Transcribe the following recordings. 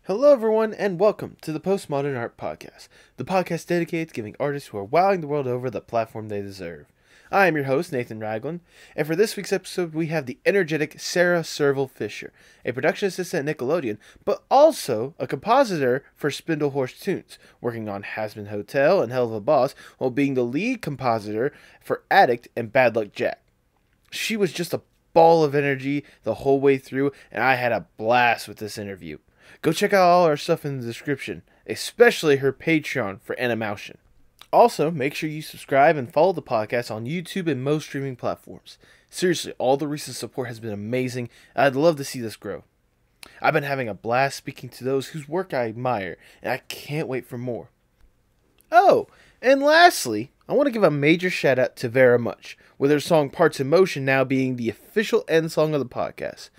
Hello, everyone, and welcome to the Postmodern Art Podcast, the podcast dedicated to giving artists who are wowing the world over the platform they deserve. I am your host, Nathan Ragland, and for this week's episode, we have the energetic Sara Serval Fisher, a production assistant at Nickelodeon, but also a compositor for Spindlehorse Toons, working on Hazbin Hotel and Hell of a Boss, while being the lead compositor for Addict and Bad Luck Jack. She was just a ball of energy the whole way through, and I had a blast with this interview. Go check out all our stuff in the description, especially her Patreon for Animowtion. Also, make sure you subscribe and follow the podcast on YouTube and most streaming platforms. Seriously, all the recent support has been amazing, and I'd love to see this grow. I've been having a blast speaking to those whose work I admire, and I can't wait for more. Oh, and lastly, I want to give a major shout out to Vera Much, with her song Parts in Motion now being the official end song of the podcast.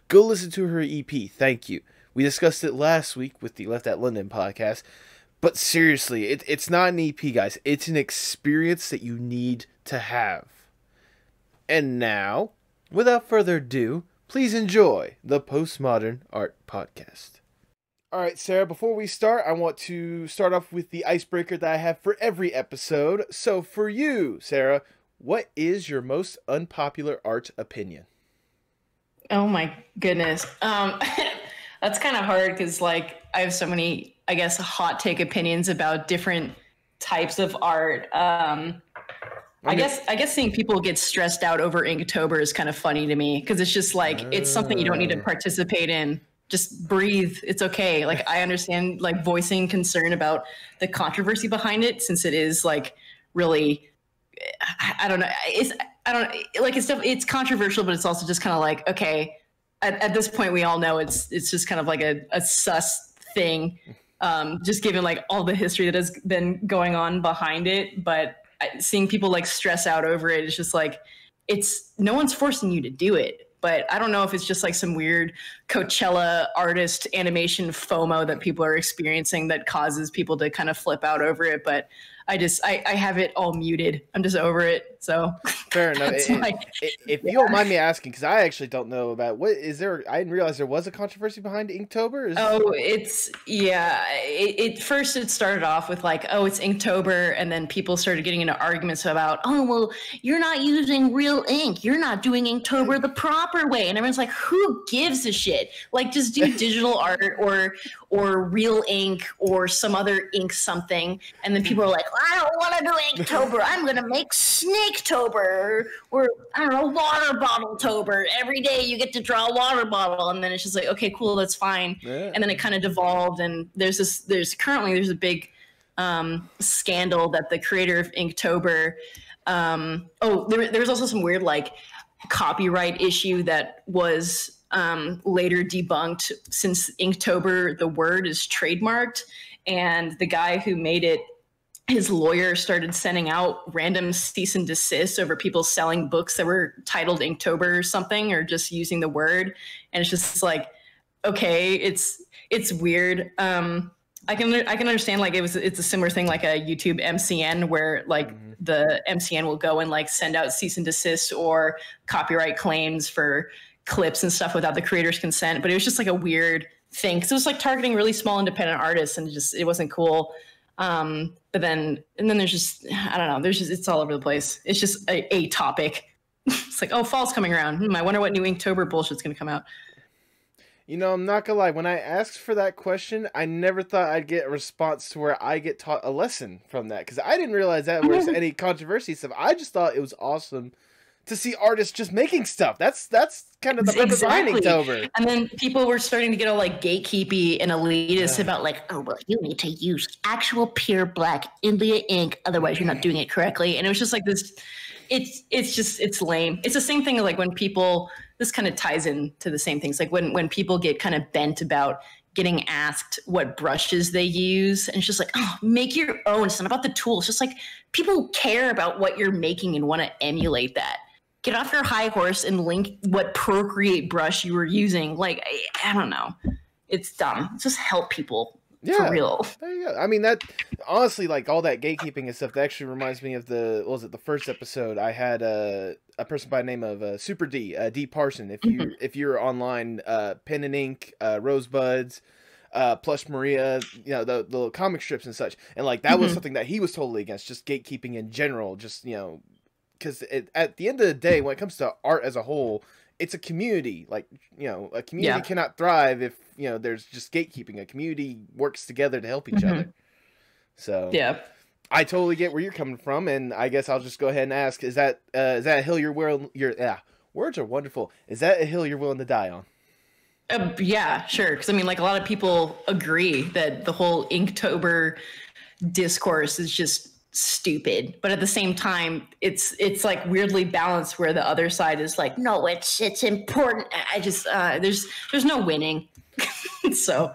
Go listen to her EP, Thank You. We discussed it last week with the Left at London podcast, but seriously, it's not an EP, guys. It's an experience that you need to have. And now, without further ado, please enjoy the Postmodern Art Podcast. Alright, Sara, before we start, I want to start off with the icebreaker that I have for every episode. So for you, Sara, what is your most unpopular art opinion? Oh my goodness. That's kind of hard because, like, I have so many, I guess, hot take opinions about different types of art. I guess seeing people get stressed out over Inktober is kind of funny to me because it's just like it's something you don't need to participate in. Just breathe. It's okay. Like, I understand, like, voicing concern about the controversy behind it, since it is, like, really, I don't know. It's controversial, but it's also just kind of like, okay. At this point, we all know it's just kind of like a sus thing, just given like all the history that has been going on behind it. But seeing people like stress out over it, it's just like no one's forcing you to do it. But I don't know if it's just like some weird Coachella artist animation FOMO that people are experiencing that causes people to kind of flip out over it. But I have it all muted. I'm just over it. So fair enough. If you don't mind me asking, because I actually don't know about what is there. I didn't realize there was a controversy behind Inktober. First it started off with like, oh, it's Inktober, and then people started getting into arguments about, oh, well, you're not using real ink. You're not doing Inktober the proper way, and everyone's like, who gives a shit? Like, just do digital art or real ink or some other ink something, and then people are like, I don't want to do Inktober. I'm going to make Snaketober or, I don't know, water bottle tober. Every day you get to draw a water bottle. And then it's just like, okay, cool, that's fine. Yeah. And then it kind of devolved. And there's a big scandal that the creator of Inktober, there was also some weird like copyright issue that was later debunked, since Inktober, the word, is trademarked. And the guy who made it, his lawyer started sending out random cease and desist over people selling books that were titled Inktober or something, or just using the word. And it's just like, okay, it's weird. I can understand, like, it's a similar thing like a YouTube MCN, where like the MCN will go and like send out cease and desist or copyright claims for clips and stuff without the creator's consent. But it was just like a weird thing because it was like targeting really small independent artists, and it wasn't cool. But then there's just, I don't know, it's all over the place. It's just a topic. It's like, oh, fall's coming around. I wonder what new Inktober bullshit's going to come out. You know, I'm not gonna lie. When I asked for that question, I never thought I'd get a response to where I get taught a lesson from that. Because I didn't realize that there was any controversy stuff. I just thought it was awesome to see artists just making stuff. That's kind of the purpose behind Inktober. And then people were starting to get all like gatekeepy and elitist about like, oh, well, you need to use actual pure black India ink, otherwise you're not doing it correctly. And it was just like this. It's lame. It's the same thing like when people. This kind of ties into the same things. Like when people get kind of bent about getting asked what brushes they use, and it's just like, oh, make your own. It's not about the tool. It's just like people care about what you're making and want to emulate that. Get off your high horse and link what Procreate brush you were using. Like, I don't know. It's dumb. Just help people. Yeah, for real. There you go. I mean, that honestly, like all that gatekeeping and stuff, that actually reminds me of the first episode. I had a person by the name of Super D, D Parson. If you're online, pen and ink, rosebuds, Plush Maria, you know, the little comic strips and such. And like that was something that he was totally against, just gatekeeping in general, just, you know, because at the end of the day, when it comes to art as a whole, it's a community. Like, you know, a community cannot thrive if, you know, there's just gatekeeping. A community works together to help each other. So I totally get where you're coming from, and I guess I'll just go ahead and ask: is that a hill you're willing? Words are wonderful. Is that a hill you're willing to die on? Yeah, sure. Because I mean, like a lot of people agree that the whole Inktober discourse is just stupid, but at the same time, it's like weirdly balanced where the other side is like, no, it's important. I just there's no winning. So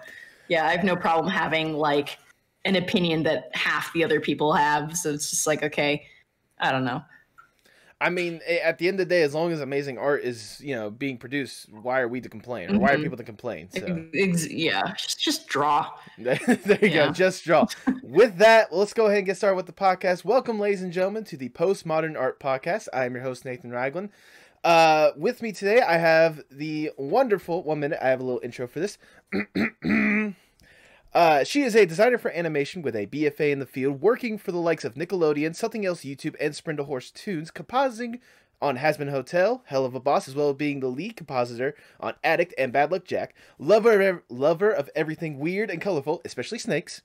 yeah, I have no problem having like an opinion that half the other people have. So it's just like, okay, I don't know. I mean, at the end of the day, as long as amazing art is, you know, being produced, why are we to complain? Or why are people to complain? So. Yeah, just draw. There you go, just draw. With that, let's go ahead and get started with the podcast. Welcome, ladies and gentlemen, to the Postmodern Art Podcast. I am your host, Nathan Ragland. With me today, I have the wonderful, 1 minute, I have a little intro for this. She is a designer for animation with a BFA in the field, working for the likes of Nickelodeon, Something Else YouTube, and Spindlehorse Toons, compositing on Hazbin Hotel, Hell of a Boss, as well as being the lead compositor on Addict and Bad Luck Jack, lover of everything weird and colorful, especially snakes,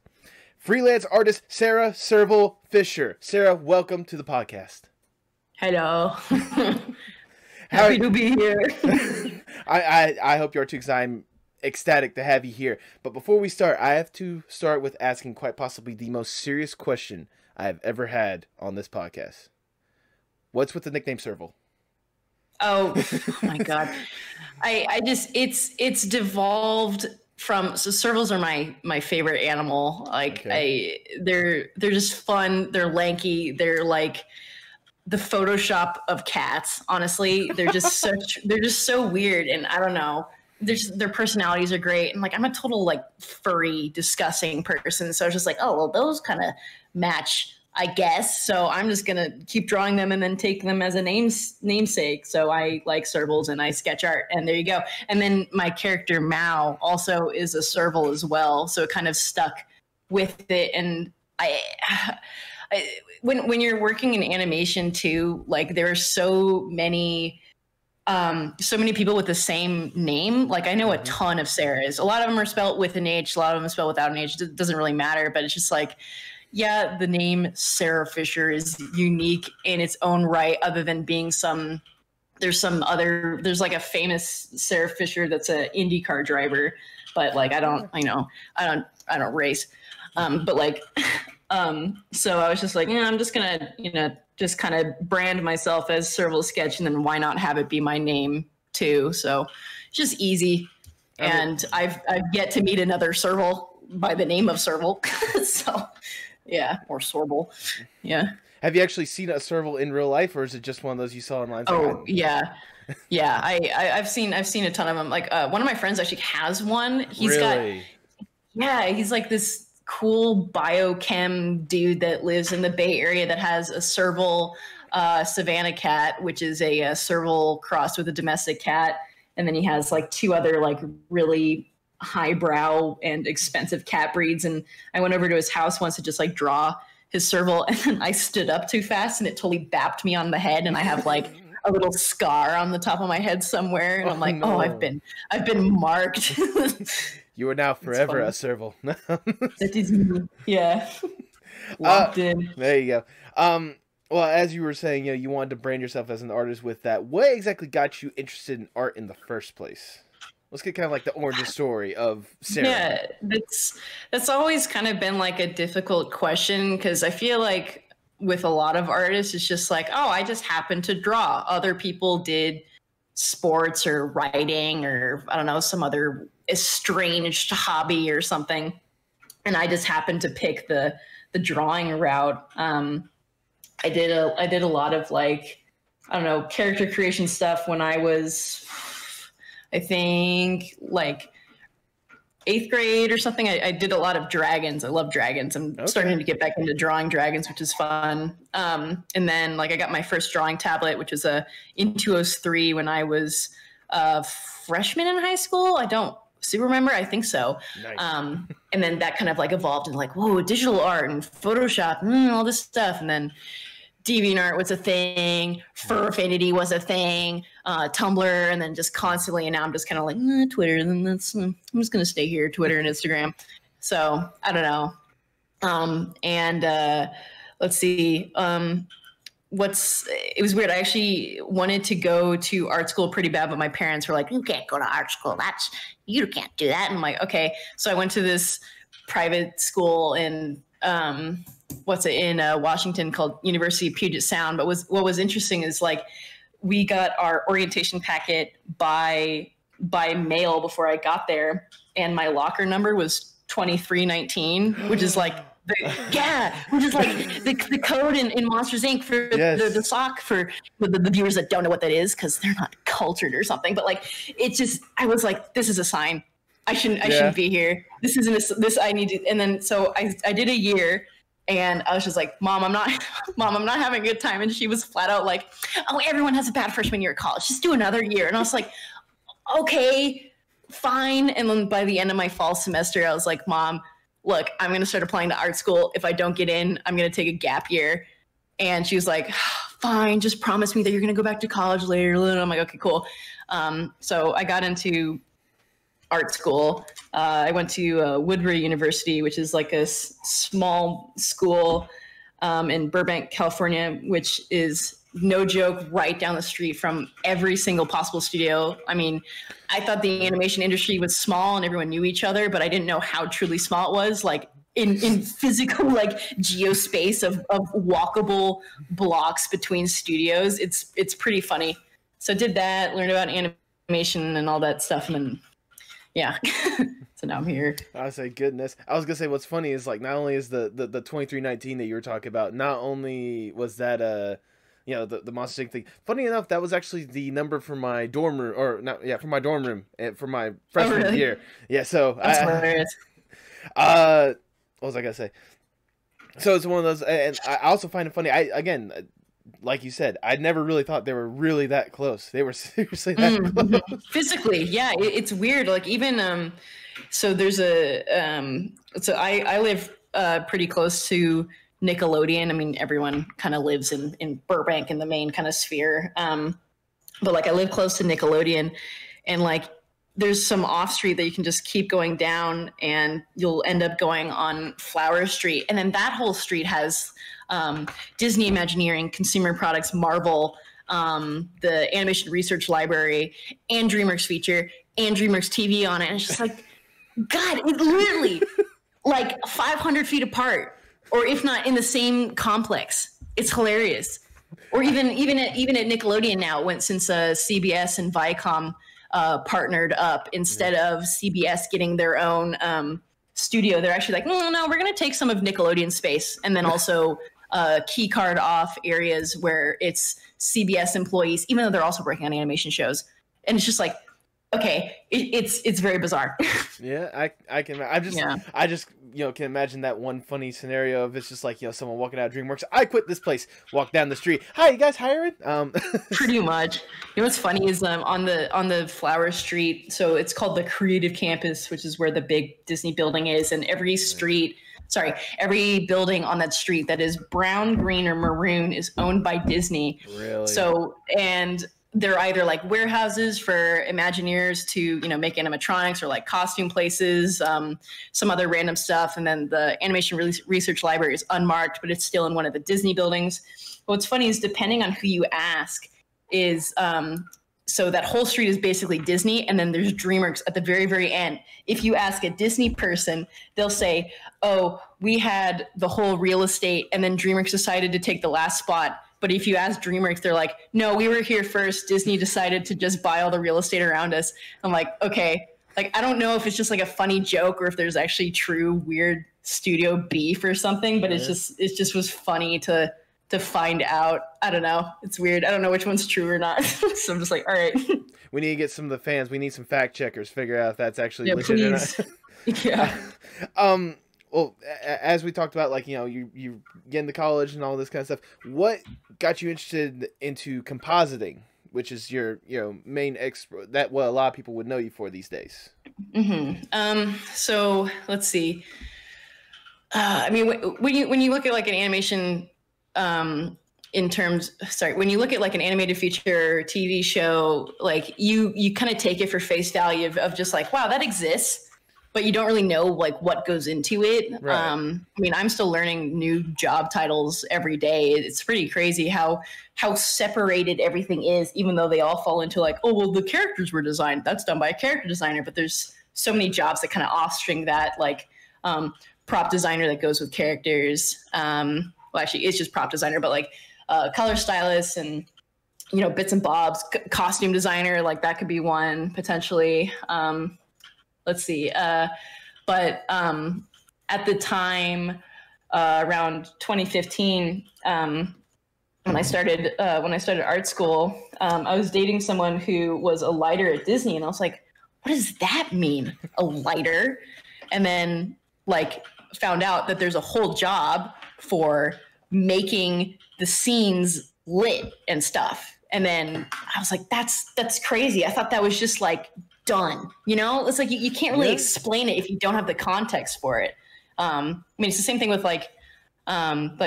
freelance artist Sara Serval Fisher. Sara, welcome to the podcast. Hello. Happy to be here. I hope you are too, because I'm ecstatic to have you here. But before we start, I have to start with asking quite possibly the most serious question I have ever had on this podcast. What's with the nickname Serval? Oh my God. I just, it's devolved from, so servals are my favorite animal. Like they're just fun. They're lanky. They're like the Photoshop of cats. Honestly, they're just so weird. And I don't know. Their personalities are great, and like I'm a total like furry, disgusting person, so I was just like, oh well, those kind of match, I guess. So I'm just gonna keep drawing them and then take them as a namesake. So I like servals and I sketch art, and there you go. And then my character Mao also is a serval as well, so it kind of stuck with it. And when you're working in animation too, like there are so many people with the same name. Like I know a ton of Saras. A lot of them are spelled with an H. A lot of them are spelled without an H. It doesn't really matter, but it's just like, yeah, the name Sara Fisher is unique in its own right, other than being there's like a famous Sara Fisher that's an IndyCar driver, but like I don't race. But like, so I was just like, yeah, I'm just gonna, just kind of brand myself as Serval Sketch, and then why not have it be my name too? So it's just easy. And I've yet to meet another Serval by the name of Serval. So yeah, or Sorval. Yeah. Have you actually seen a Serval in real life, or is it just one of those you saw online? Oh yeah. Yeah. I've seen a ton of them. Like one of my friends actually has one. He's like this cool biochem dude that lives in the Bay Area that has a Serval Savannah cat, which is a Serval crossed with a domestic cat. And then he has like two other like really highbrow and expensive cat breeds. And I went over to his house once to just like draw his Serval, and then I stood up too fast and it totally bapped me on the head, and I have like a little scar on the top of my head somewhere. And I'm like, no. I've been marked. You are now forever a Serval. That is me. Yeah. Locked in. There you go. Well, as you were saying, you wanted to brand yourself as an artist with that. What exactly got you interested in art in the first place? Let's get kind of like the origin story of Sara. Yeah, that's always kind of been like a difficult question, because I feel like with a lot of artists, it's just like, oh, I just happen to draw. Other people did sports or writing or I don't know, some other estranged hobby or something, and I just happened to pick the drawing route. I did a lot of like, I don't know, character creation stuff when I was, I think like 8th grade or something. I did a lot of dragons. I love dragons. I'm starting to get back into drawing dragons, which is fun. And then like I got my first drawing tablet, which was a Intuos 3 when I was a freshman in high school. I don't super member. I think so. Nice. And then that kind of like evolved into like, whoa, digital art and Photoshop, all this stuff. And then DeviantArt was a thing, Furfinity was a thing, Tumblr, and then just constantly. And now I'm just kind of like Twitter, and I'm just going to stay here, Twitter and Instagram. So I don't know. Let's see. It was weird. I actually wanted to go to art school pretty bad, but my parents were like, you can't go to art school. You can't do that. And I'm like, okay. So I went to this private school in, Washington called University of Puget Sound. But what was interesting is like, we got our orientation packet by mail before I got there. And my locker number was 2319, which is like, which is like the code in Monsters Inc. for the sock for the viewers that don't know what that is because they're not cultured or something. But like, it just, I was like, this is a sign. I shouldn't be here. This isn't this. I need to. And then so I did a year, and I was just like, Mom, I'm not having a good time. And she was flat out like, oh, everyone has a bad freshman year of college. Just do another year. And I was like, okay, fine. And then by the end of my fall semester, I was like, Mom, look, I'm going to start applying to art school. If I don't get in, I'm going to take a gap year. And she was like, fine, just promise me that you're going to go back to college later. And I'm like, okay, cool. So I got into art school. I went to Woodbury University, which is like a small school in Burbank, California, which is no joke right down the street from every single possible studio. I mean, I thought the animation industry was small and everyone knew each other, but I didn't know how truly small it was. Like in physical, like geospace of walkable blocks between studios. It's pretty funny. So did that, learned about animation and all that stuff. And then, yeah. So now I'm here. I say, goodness. I was gonna say, what's funny is like, not only is the 2319 that you were talking about, not only was that the Monster Inc. thing. Funny enough, that was actually the number for my dorm room, for my dorm room for my freshman year. Yeah, so that's hilarious. What was I gonna say? So it's one of those, and I also find it funny. Like you said, I never really thought they were really that close. They were seriously that close. Physically, yeah, it's weird. Like even so there's I live pretty close to Nickelodeon. I mean, everyone kind of lives in Burbank in the main kind of sphere. But like I live close to Nickelodeon, and like there's some off street that you can just keep going down and you'll end up going on Flower Street. And then that whole street has Disney Imagineering, Consumer Products, Marvel, the Animation Research Library, and DreamWorks Feature, and DreamWorks TV on it. And it's just like, God, it literally like 500 feet apart. Or if not in the same complex. It's hilarious. Or even at Nickelodeon now, since CBS and Viacom partnered up, instead of CBS getting their own studio, they're actually like, no, we're going to take some of Nickelodeon space and then also key card off areas where it's CBS employees, even though they're also working on animation shows. And it's just like, okay, it's very bizarre. Yeah, I can can imagine that one funny scenario of it's just like, someone walking out of DreamWorks. I quit this place. Walk down the street. Hi, you guys hiring? Pretty much. You know what's funny is on the Flower Street. So it's called the Creative Campus, which is where the big Disney building is, and every building on that street that is brown, green, or maroon is owned by Disney. Really? So and they're either like warehouses for Imagineers to, make animatronics, or like costume places, some other random stuff. And then the Animation Research Library is unmarked, but it's still in one of the Disney buildings. What's funny is depending on who you ask is, so that whole street is basically Disney. And then there's DreamWorks at the very, very end. If you ask a Disney person, they'll say, oh, we had the whole real estate and then DreamWorks decided to take the last spot. But if you ask DreamWorks, they're like, no, we were here first. Disney decided to just buy all the real estate around us. I'm like, okay. Like, I don't know if it's just like a funny joke or if there's actually true weird studio beef or something, but it just was funny to find out. I don't know. It's weird. I don't know which one's true or not. So I'm just like, all right. We need to get some of the fans. We need some fact checkers. Figure out if that's actually legit please. Or not. Yeah. Well, as we talked about, like, you get into college and all this kind of stuff, what got you interested into compositing? which is your main expert, that what a lot of people would know you for these days. So let's see. I mean, when you look at like an animation, when you look at like an animated feature TV show, like you kind of take it for face value of just like, wow, that exists, but you don't really know like what goes into it. Right. I mean, I'm still learning new job titles every day. It's pretty crazy how separated everything is, even though they all fall into like, oh, well, the characters were designed. That's done by a character designer. But there's so many jobs that kind of offstring that, like prop designer that goes with characters. Well, actually, it's just prop designer, but like color stylist and, bits and bobs, costume designer, like that could be one potentially. Let's see. But at the time, around 2015, when I started art school, I was dating someone who was a lighter at Disney, and I was like, "What does that mean, a lighter?" And then like found out that there's a whole job for making the scenes lit and stuff. And then I was like, "That's crazy." I thought that was just like done, it's like you can't really explain it if you don't have the context for it. I mean, it's the same thing with like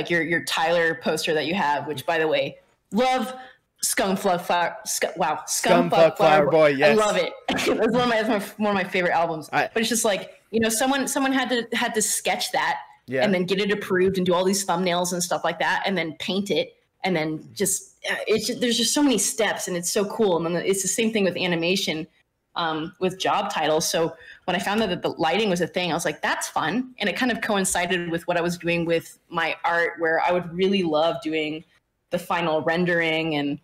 your Tyler poster that you have, which by the way, love Scum Flower Boy. Yes. I love it. That's one of my favorite albums. But it's just like, someone had to sketch that and then get it approved and do all these thumbnails and stuff like that, and then paint it, and then there's just so many steps, and it's so cool. And then it's the same thing with animation. With job titles. So when I found out that the lighting was a thing, I was like, that's fun. And it kind of coincided with what I was doing with my art, where I would really love doing the final rendering and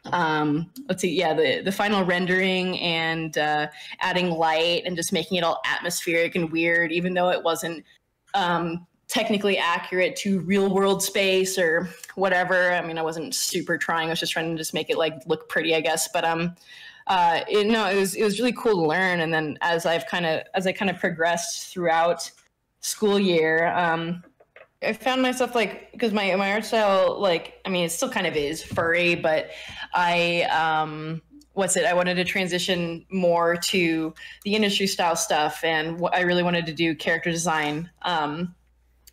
the final rendering and adding light and just making it all atmospheric and weird, even though it wasn't technically accurate to real world space or whatever. I mean, I wasn't super trying. I was just trying to just make it like look pretty, I guess. But it was really cool to learn. And then as I kind of progressed throughout school year, I found myself like, because my art style, like, I mean, it still kind of is furry, but I wanted to transition more to the industry style stuff. And I really wanted to do character design,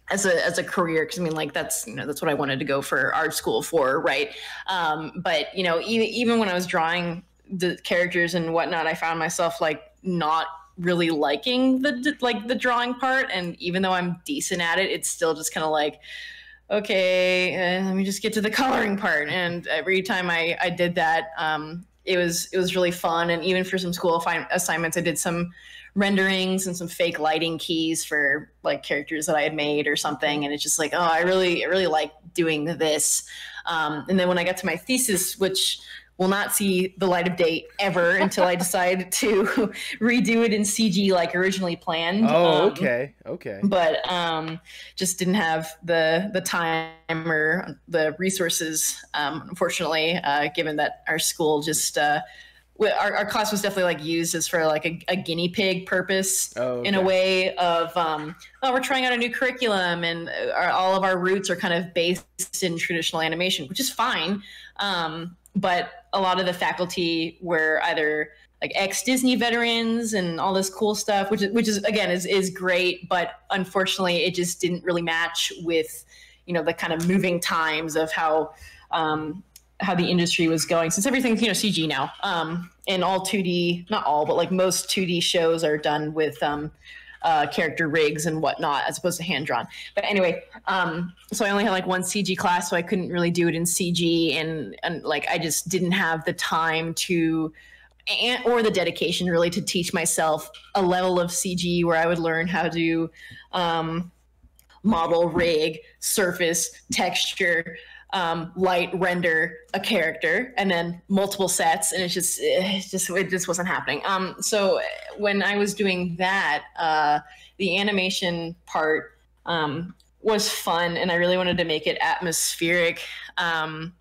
as a career. Cause I mean, like, that's what I wanted to go for art school for. Right. But even when I was drawing the characters and whatnot, I found myself like not really liking the drawing part. And even though I'm decent at it, it's still just kind of like, okay, let me just get to the coloring part. And every time I did that, it was really fun. And even for some school assignments, I did some renderings and some fake lighting keys for like characters that I had made or something. And it's just like, oh, I really like doing this. And then when I got to my thesis, which will not see the light of day ever until I decide to redo it in CG like originally planned. Oh, okay. But just didn't have the time or the resources, unfortunately, given that our school just our class was definitely like used as for like a guinea pig purpose. In a way of we're trying out a new curriculum, and all of our roots are kind of based in traditional animation, which is fine. But a lot of the faculty were either like ex-Disney veterans and all this cool stuff, which is again is great, but unfortunately it just didn't really match with the kind of moving times of how the industry was going, since everything's CG now, and all 2D, not all, but like most 2D shows are done with character rigs and whatnot, as opposed to hand drawn. But anyway, so I only had like one CG class, so I couldn't really do it in CG, and like I just didn't have the time or the dedication really to teach myself a level of CG where I would learn how to model, rig, surface, texture, light, render a character, and then multiple sets, and it just wasn't happening. So when I was doing that, the animation part was fun, and I really wanted to make it atmospheric and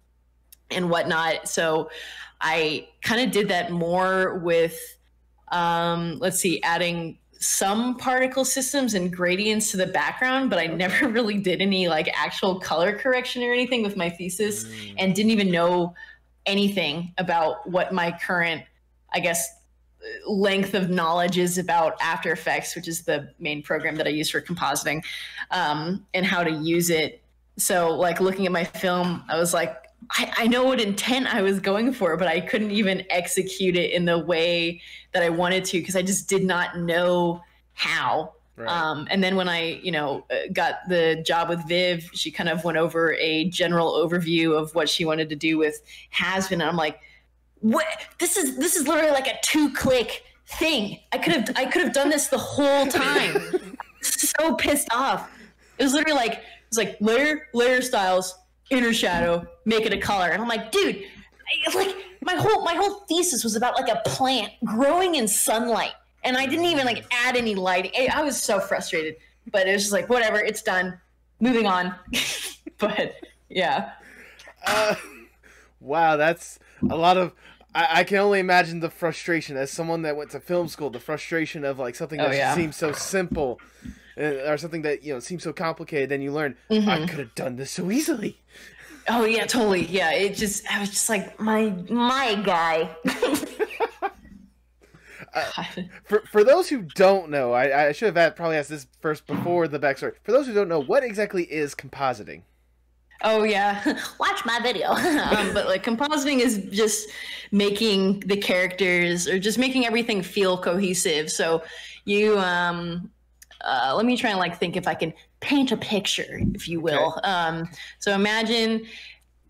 whatnot. So I kind of did that more with adding some particle systems and gradients to the background, but I never really did any like actual color correction or anything with my thesis, and didn't even know anything about what my current, I guess, length of knowledge is about After Effects, which is the main program that I use for compositing, and how to use it. So like looking at my film, I was like, I know what intent I was going for, but I couldn't even execute it in the way that I wanted to because I just did not know how. Right. And then when I, got the job with Viv, she kind of went over a general overview of what she wanted to do with Hazbin, and I'm like, what? This is literally like a 2-click thing. I could have done this the whole time. So pissed off. It was literally like, layer styles, inner shadow, make it a color. And I'm like, dude, like my whole thesis was about like a plant growing in sunlight. And I didn't even like add any lighting. I was so frustrated, but it was just like, whatever, it's done. Moving on. But yeah. Wow, that's a lot of. I can only imagine the frustration as someone that went to film school. The frustration of like something that seems so simple, or something that seems so complicated. Then you learn, I could have done this so easily. Oh yeah, totally. Yeah, I was just like my guy. For those who don't know, I should have probably asked this first before the backstory. For those who don't know, what exactly is compositing? Oh yeah, watch my video. But like compositing is just making the characters or just making everything feel cohesive. So you let me try and like think if I can paint a picture, if you will. Okay. So imagine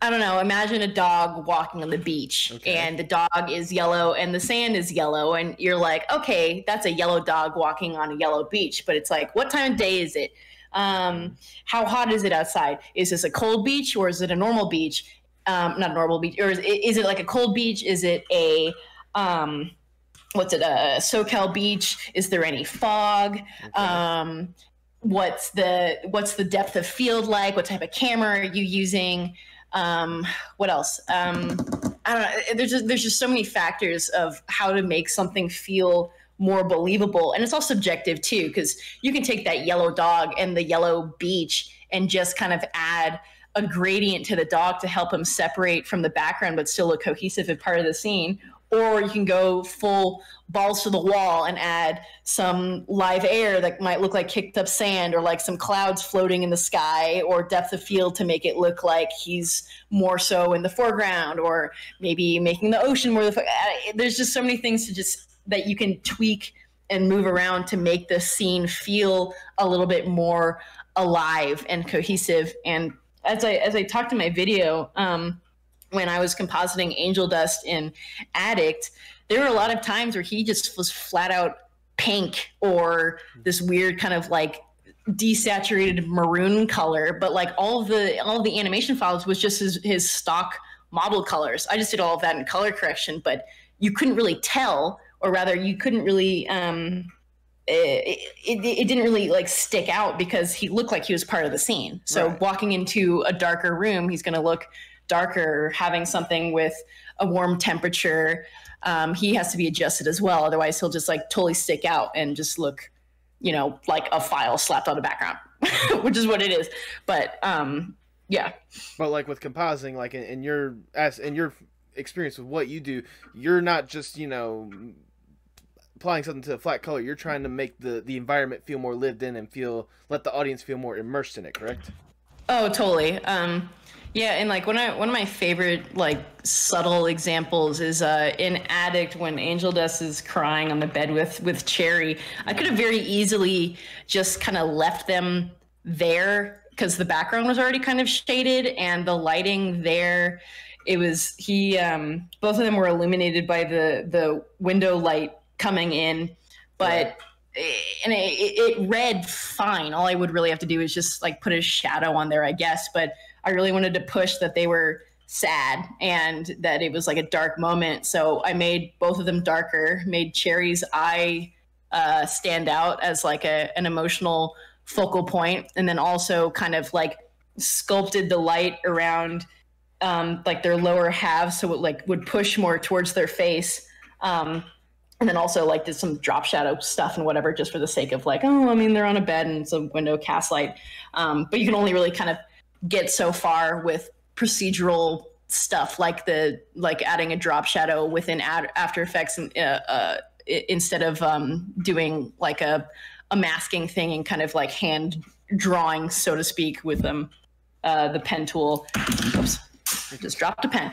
a dog walking on the beach, and the dog is yellow and the sand is yellow, and you're like, okay, that's a yellow dog walking on a yellow beach. But it's like, what time of day is it? How hot is it outside? Is this a cold beach or is it a normal beach? Not a normal beach, or is it like a cold beach? Is it a SoCal beach? Is there any fog? Okay. What's the depth of field like? What type of camera are you using? What else? I don't know. There's just so many factors of how to make something feel more believable. And it's all subjective too, because you can take that yellow dog and the yellow beach and just kind of add a gradient to the dog to help him separate from the background, but still look cohesive and part of the scene. Or you can go full balls to the wall and add some live air that might look like kicked up sand, or like some clouds floating in the sky, or depth of field to make it look like he's more so in the foreground, or maybe making the ocean more. There's just so many things that you can tweak and move around to make the scene feel a little bit more alive and cohesive. And as I talked in my video, when I was compositing Angel Dust in Addict, there were a lot of times where he just was flat out pink, or this weird kind of like desaturated maroon color, but like all of the animation files was just his stock model colors. I just did all of that in color correction, but you couldn't really tell, or rather you couldn't really it didn't really like stick out because he looked like he was part of the scene. So right. Walking into a darker room, he's going to look darker. Having something with a warm temperature, he has to be adjusted as well. Otherwise he'll just like totally stick out and just look, like a file slapped on the background, which is what it is. But yeah. But like with compositing, like in your experience with what you do, you're not just, applying something to a flat color. You're trying to make the environment feel more lived in and let the audience feel more immersed in it, correct? Oh, totally. Yeah, and like one of my favorite like subtle examples is in Addict, when Angel Dust is crying on the bed with Cherry. I could have very easily just kind of left them there because the background was already kind of shaded, and the lighting there, both of them were illuminated by the window light coming in, but and it read fine. All I would really have to do is just like put a shadow on there, I guess. But I really wanted to push that they were sad and that it was like a dark moment. So I made both of them darker, made Cherry's eye stand out as like an emotional focal point, and then also kind of like sculpted the light around like their lower halves so it like would push more towards their face. And then also like did some drop shadow stuff and whatever, just for the sake of like, oh, I mean, they're on a bed and it's a window cast light. But you can only really kind of get so far with procedural stuff like adding a drop shadow within After Effects and instead of doing like a masking thing and kind of like hand drawing, so to speak, with the pen tool. Oops, I just dropped a pen.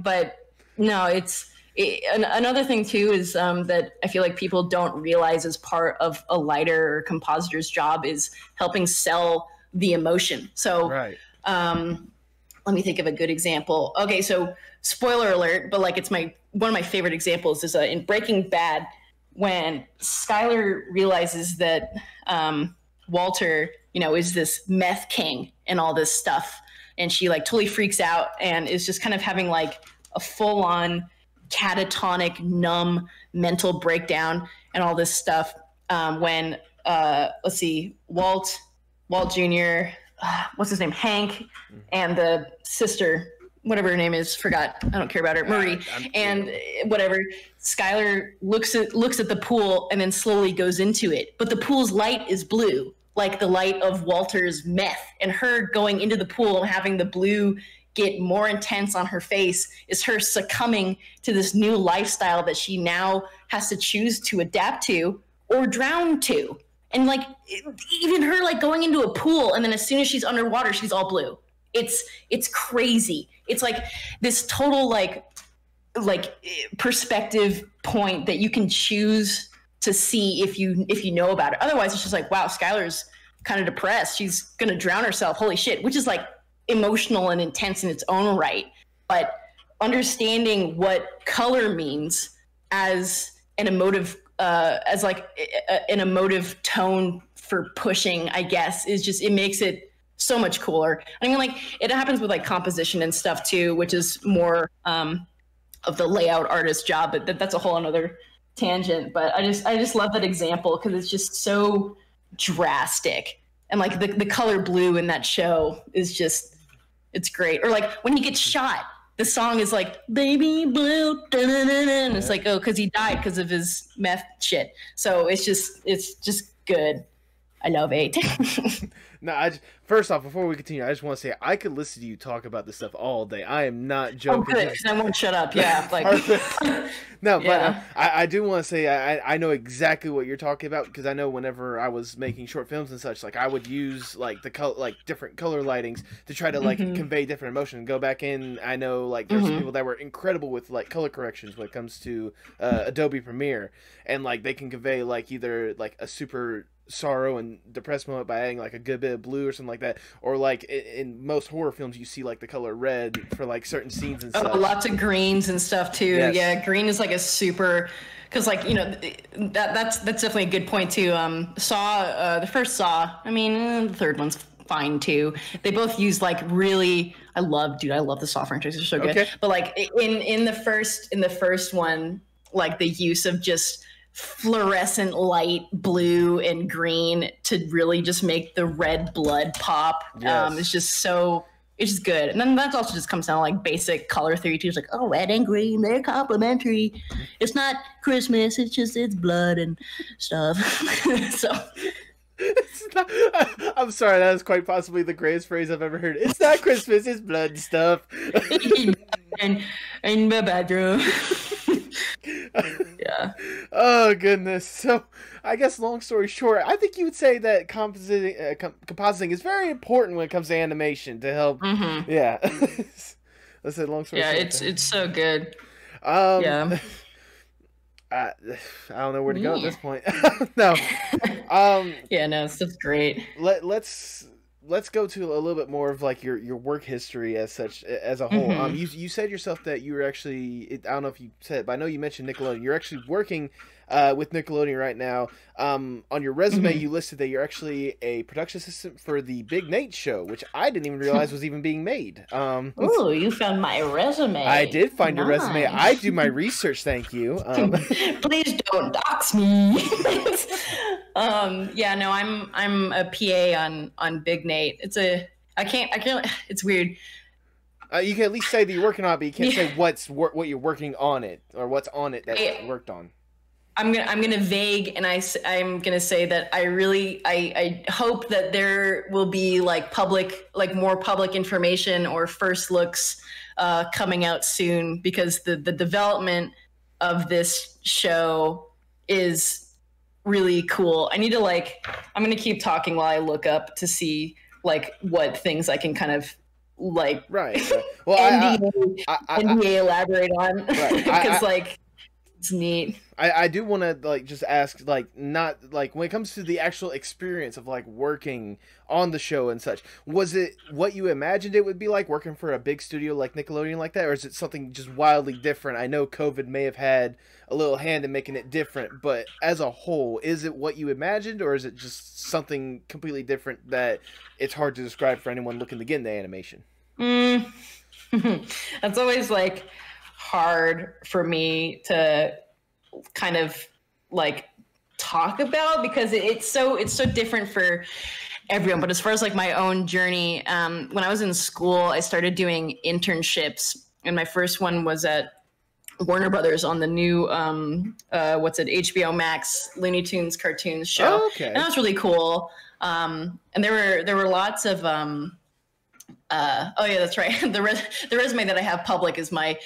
But no, another thing too is that I feel like people don't realize as part of a lighter or compositor's job is helping sell the emotion. So right. Let me think of a good example. Okay, so spoiler alert, but like it's one of my favorite examples is in Breaking Bad when Skyler realizes that Walter, is this meth king and all this stuff, and she like totally freaks out and is just kind of having like a full-on catatonic, numb mental breakdown and all this stuff. When let's see, Walt Jr., what's his name, Hank, and the sister, whatever her name is, forgot. I don't care about her, Marie, and whatever. Skyler looks at the pool and then slowly goes into it, but the pool's light is blue, like the light of Walter's meth, and her going into the pool and having the blue get more intense on her face is her succumbing to this new lifestyle that she now has to choose to adapt to or drown to. And like even her like going into a pool and then as soon as she's underwater, she's all blue. It's crazy. It's like this total like perspective point that you can choose to see if you know about it. Otherwise, it's just like, wow, Skylar's kind of depressed. She's gonna drown herself. Holy shit! Which is like emotional and intense in its own right. But understanding what color means as an emotive an emotive tone for pushing, I guess, is just, it makes it so much cooler. I mean, like it happens with like composition and stuff too, which is more of the layout artist job, but that's a whole another tangent. But I just love that example because it's just so drastic, and like the color blue in that show is just, it's great. Or like when he gets shot, the song is like "Baby Blue," and it's like, oh, because he died because of his meth shit. So it's just good. I love it. No, first off, before we continue, I just want to say I could listen to you talk about this stuff all day. I am not joking. Oh, good, because I won't shut up. Yeah, like no, yeah. But I do want to say I know exactly what you're talking about because I know whenever I was making short films and such, like I would use like different color lightings to try to like convey different emotion and go back in. I know like there's some people that were incredible with like color corrections when it comes to Adobe Premiere, and like they can convey like either like a super sorrow and depressed moment by adding like a good bit of blue or something like that, or like in most horror films you see like the color red for like certain scenes and stuff. Lots of greens and stuff too. Yes. Yeah, green is like a super, because like that's definitely a good point too. Saw, the first Saw, I mean the third one's fine too. They both use like really, I love the Saw franchise, they're so good. Okay. But like in the first one, like the use of just fluorescent light blue and green to really just make the red blood pop. Yes. It's just good. And then that also just comes down to like basic color theory too. It's like, oh, red and green, they're complementary. It's not Christmas, it's blood and stuff. So I'm sorry, that is quite possibly the greatest phrase I've ever heard. It's not Christmas, it's blood and stuff. in my bedroom. Yeah. Oh goodness. So I guess long story short, I think you would say that compositing is very important when it comes to animation to help. Yeah. Let's say long story short. Yeah, it's so good. Yeah. I don't know where to go at this point. No. Yeah, no, stuff's great. Let's go to a little bit more of like your work history as a whole. You said yourself that you were actually, I don't know if you said it, but I know you mentioned Nickelodeon. You're actually working with Nickelodeon right now. On your resume, you listed that you're actually a production assistant for the Big Nate show, which I didn't even realize was even being made. Ooh, you found my resume. I did find your resume. I do my research. Thank you. Please don't dox me. Yeah, no, I'm a PA on Big Nate. I can't. It's weird. You can at least say that you're working on it, but you can't say what you're working on it or what's on it that you worked on. I'm gonna vague, and I'm gonna say that I hope that there will be like more public information or first looks coming out soon, because the development of this show is really cool. I'm gonna keep talking while I look up to see like what things I can kind of like Right. Well, NDA elaborate on, because like it's neat. I do want to like just ask, like, not like when it comes to the actual experience of like working on the show and such, was it what you imagined it would be like working for a big studio like Nickelodeon like that, or is it something just wildly different? I know COVID may have had a little hand in making it different, but as a whole, is it what you imagined, or is it just something completely different that it's hard to describe for anyone looking to get into animation? That's always like hard for me to kind of like talk about, because it's so different for everyone. But as far as like my own journey, when I was in school, I started doing internships, and my first one was at Warner Brothers on the new HBO Max Looney Tunes cartoons show. Oh, okay. And that was really cool. And there were lots of oh yeah, that's right. The resume that I have public is my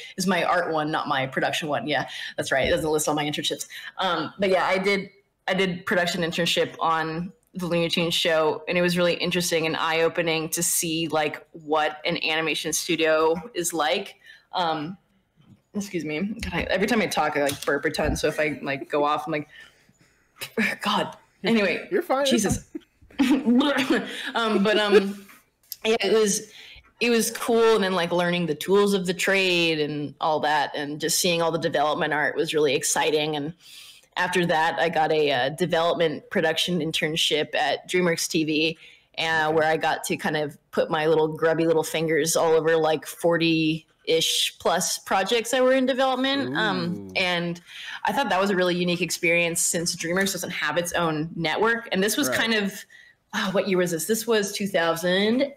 art one, not my production one. Yeah, that's right. It doesn't list all my internships. But yeah, I did production internship on the Looney Tunes show, and it was really interesting and eye-opening to see like what an animation studio is like. Excuse me. God, every time I talk, I like burp a ton. So if I like go off, I'm like, God. Anyway, You're fine. Jesus. Yeah, it was cool, and then like learning the tools of the trade and all that, and just seeing all the development art was really exciting. And after that, I got a development production internship at DreamWorks TV, where I got to kind of put my little grubby little fingers all over like 40-ish plus projects that were in development. And I thought that was a really unique experience, since DreamWorks doesn't have its own network. And this was kind of, what year was this? This was 2018.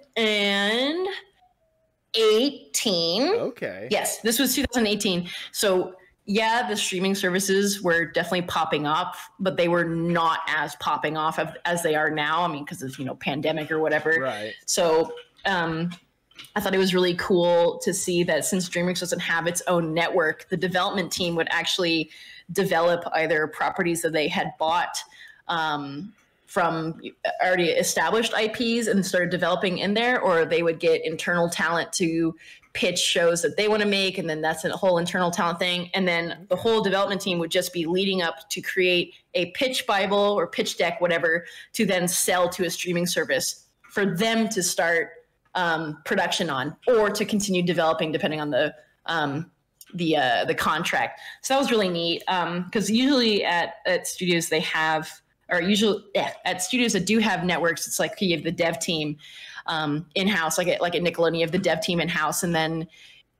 Okay. Yes, this was 2018. So yeah, the streaming services were definitely popping up, but they were not as popping off as they are now. I mean, because of, pandemic or whatever. Right. So I thought it was really cool to see that since DreamWorks doesn't have its own network, the development team would actually develop either properties that they had bought from already established IPs and started developing in there, or they would get internal talent to pitch shows that they want to make, and then that's a whole internal talent thing. And then the whole development team would just be leading up to create a pitch Bible or pitch deck, whatever, to then sell to a streaming service for them to start production on, or to continue developing depending on the contract. So that was really neat, because usually at studios they have, at studios that do have networks, it's like you have the dev team in-house, like at Nickelodeon, you have the dev team in-house, and then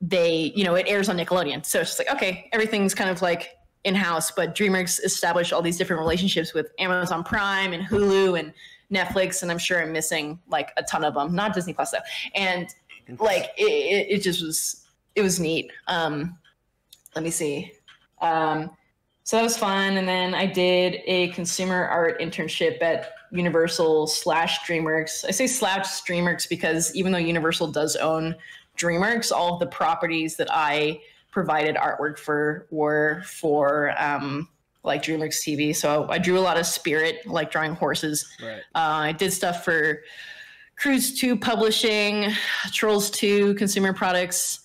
they, it airs on Nickelodeon. So it's just like, okay, everything's kind of like in-house, but DreamWorks established all these different relationships with Amazon Prime and Hulu and Netflix, and I'm sure I'm missing like a ton of them, not Disney Plus though. And like, it just was, it was neat. Let me see. So that was fun. And then I did a consumer art internship at Universal / DreamWorks. I say / DreamWorks because even though Universal does own DreamWorks, all of the properties that I provided artwork for were for like DreamWorks TV. So I drew a lot of Spirit, like drawing horses. Right. I did stuff for Cruise 2 Publishing, Trolls 2 Consumer Products,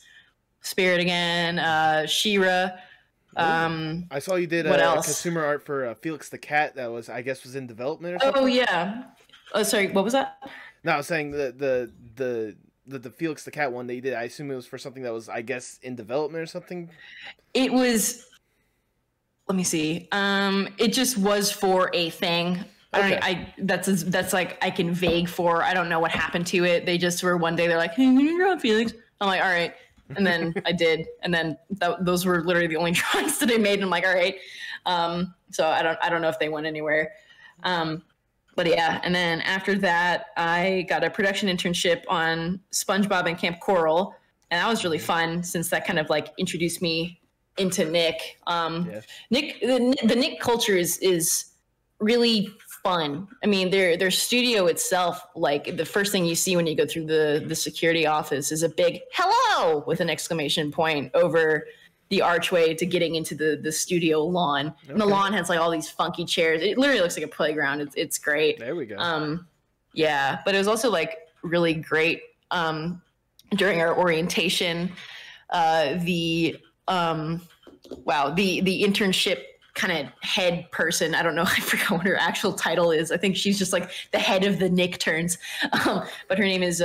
Spirit again, She-Ra. I saw you did consumer art for Felix the Cat that was, I guess, was in development or something. Oh yeah. Oh, sorry. What was that? No, I was saying the Felix the Cat one that you did. I assume it was for something that was, I guess, in development or something. It was. Let me see. It just was for a thing. Okay. That's like I can vague for. I don't know what happened to it. They just were one day. They're like, "Hey, when you draw Felix," I'm like, "All right." And then I did, and then those were literally the only drawings that I made. And I'm like, all right. So I don't know if they went anywhere. But yeah, and then after that, I got a production internship on SpongeBob and Camp Coral, and that was really fun since that kind of like introduced me into Nick. Yes. The Nick culture is really fun. I mean, their studio itself, like the first thing you see when you go through the security office is a big hello with an exclamation point over the archway to getting into the studio lawn. Okay. And the lawn has like all these funky chairs. It literally looks like a playground. It's great. There we go. Yeah, but it was also like really great during our orientation. The internship kind of head person. I don't know. I forgot what her actual title is. I think she's just like the head of the Nick turns. But her name is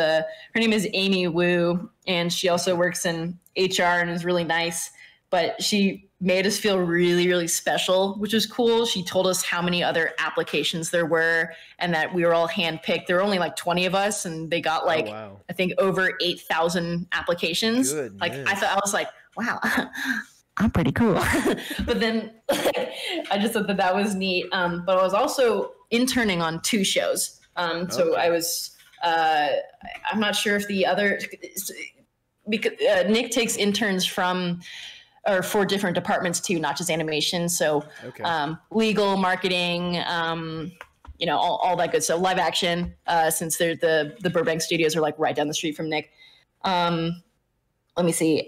Amy Wu, and she also works in HR and is really nice. But she made us feel really, really special, which was cool. She told us how many other applications there were and that we were all handpicked. There were only like 20 of us, and they got like, I think over 8,000 applications. Goodness. Like I was like, wow, I'm pretty cool. But then I just thought that was neat. But I was also interning on 2 shows. So I was, I'm not sure if the other, because Nick takes interns for 4 different departments too, not just animation. So legal, marketing, all that good stuff. Live action, since they're the Burbank studios are like right down the street from Nick. Let me see.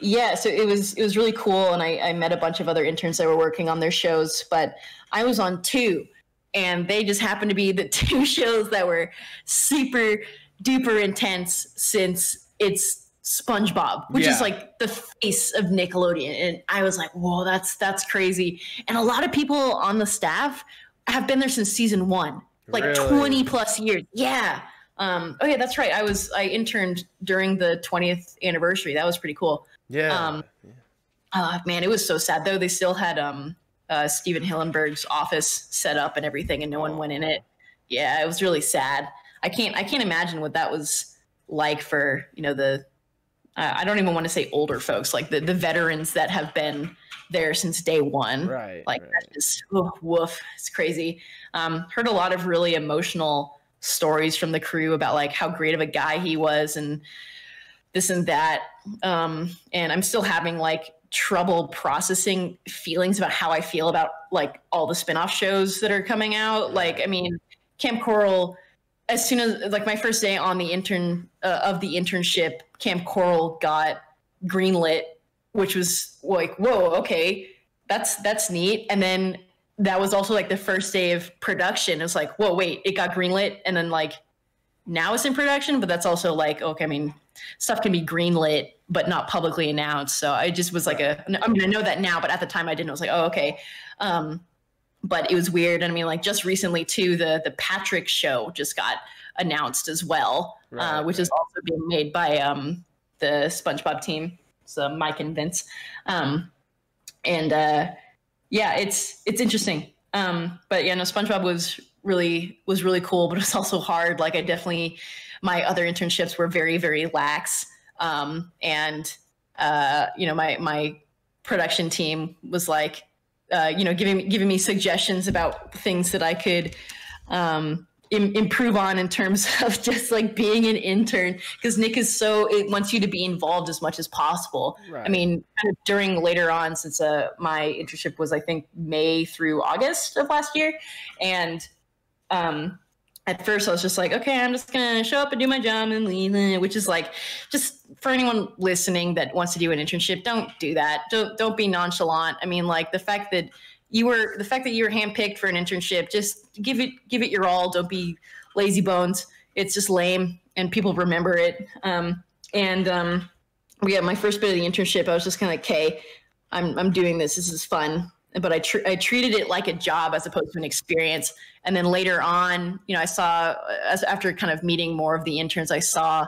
Yeah, so it was really cool, and I met a bunch of other interns that were working on their shows, but I was on 2, and they just happened to be the 2 shows that were super duper intense, since it's SpongeBob, which is like the face of Nickelodeon. And I was like, whoa, that's crazy. And a lot of people on the staff have been there since season 1, like really? 20 plus years. Yeah. Okay, that's right. I interned during the 20th anniversary. That was pretty cool. Yeah. Man, it was so sad though. They still had Steven Hillenberg's office set up and everything, and no one went in it. Yeah, it was really sad. I can't imagine what that was like for, the I don't even want to say older folks, like the veterans that have been there since day one. Right. Like that is woof. It's crazy. Heard a lot of really emotional stories from the crew about like how great of a guy he was and this and that. And I'm still having like trouble processing feelings about how I feel about like all the spinoff shows that are coming out. Like, I mean, Camp Coral, as soon as like my first day on the internship, Camp Coral got greenlit, which was like, whoa, okay, that's neat. And then that was also like the first day of production. It was like, whoa, wait, it got greenlit, and then like now it's in production. But that's also like, okay, I mean, stuff can be greenlit but not publicly announced. So I just was like, I mean, I know that now, but at the time I didn't. I was like, oh, okay. But it was weird. And I mean, like just recently too, the Patrick show just got announced as well, which is also being made by the SpongeBob team. So Mike and Vince. Yeah, it's interesting. But yeah, no, SpongeBob was really cool, but it was also hard. Like my other internships were very, very lax. My production team was like, giving me suggestions about things that I could improve on in terms of just like being an intern, because Nick it wants you to be involved as much as possible. Right. I mean, kind of during later on, since my internship was, I think, May through August of last year. And at first I was just like, okay, I'm just going to show up and do my job and leave, which is like, just for anyone listening that wants to do an internship, don't do that. Don't be nonchalant. I mean, like the fact that you were handpicked for an internship, just give it your all. Don't be lazy bones. It's just lame, and people remember it. My first bit of the internship, I was just kind of, okay, I'm doing this. This is fun. But I treated it like a job as opposed to an experience. And then later on, I saw, after kind of meeting more of the interns, I saw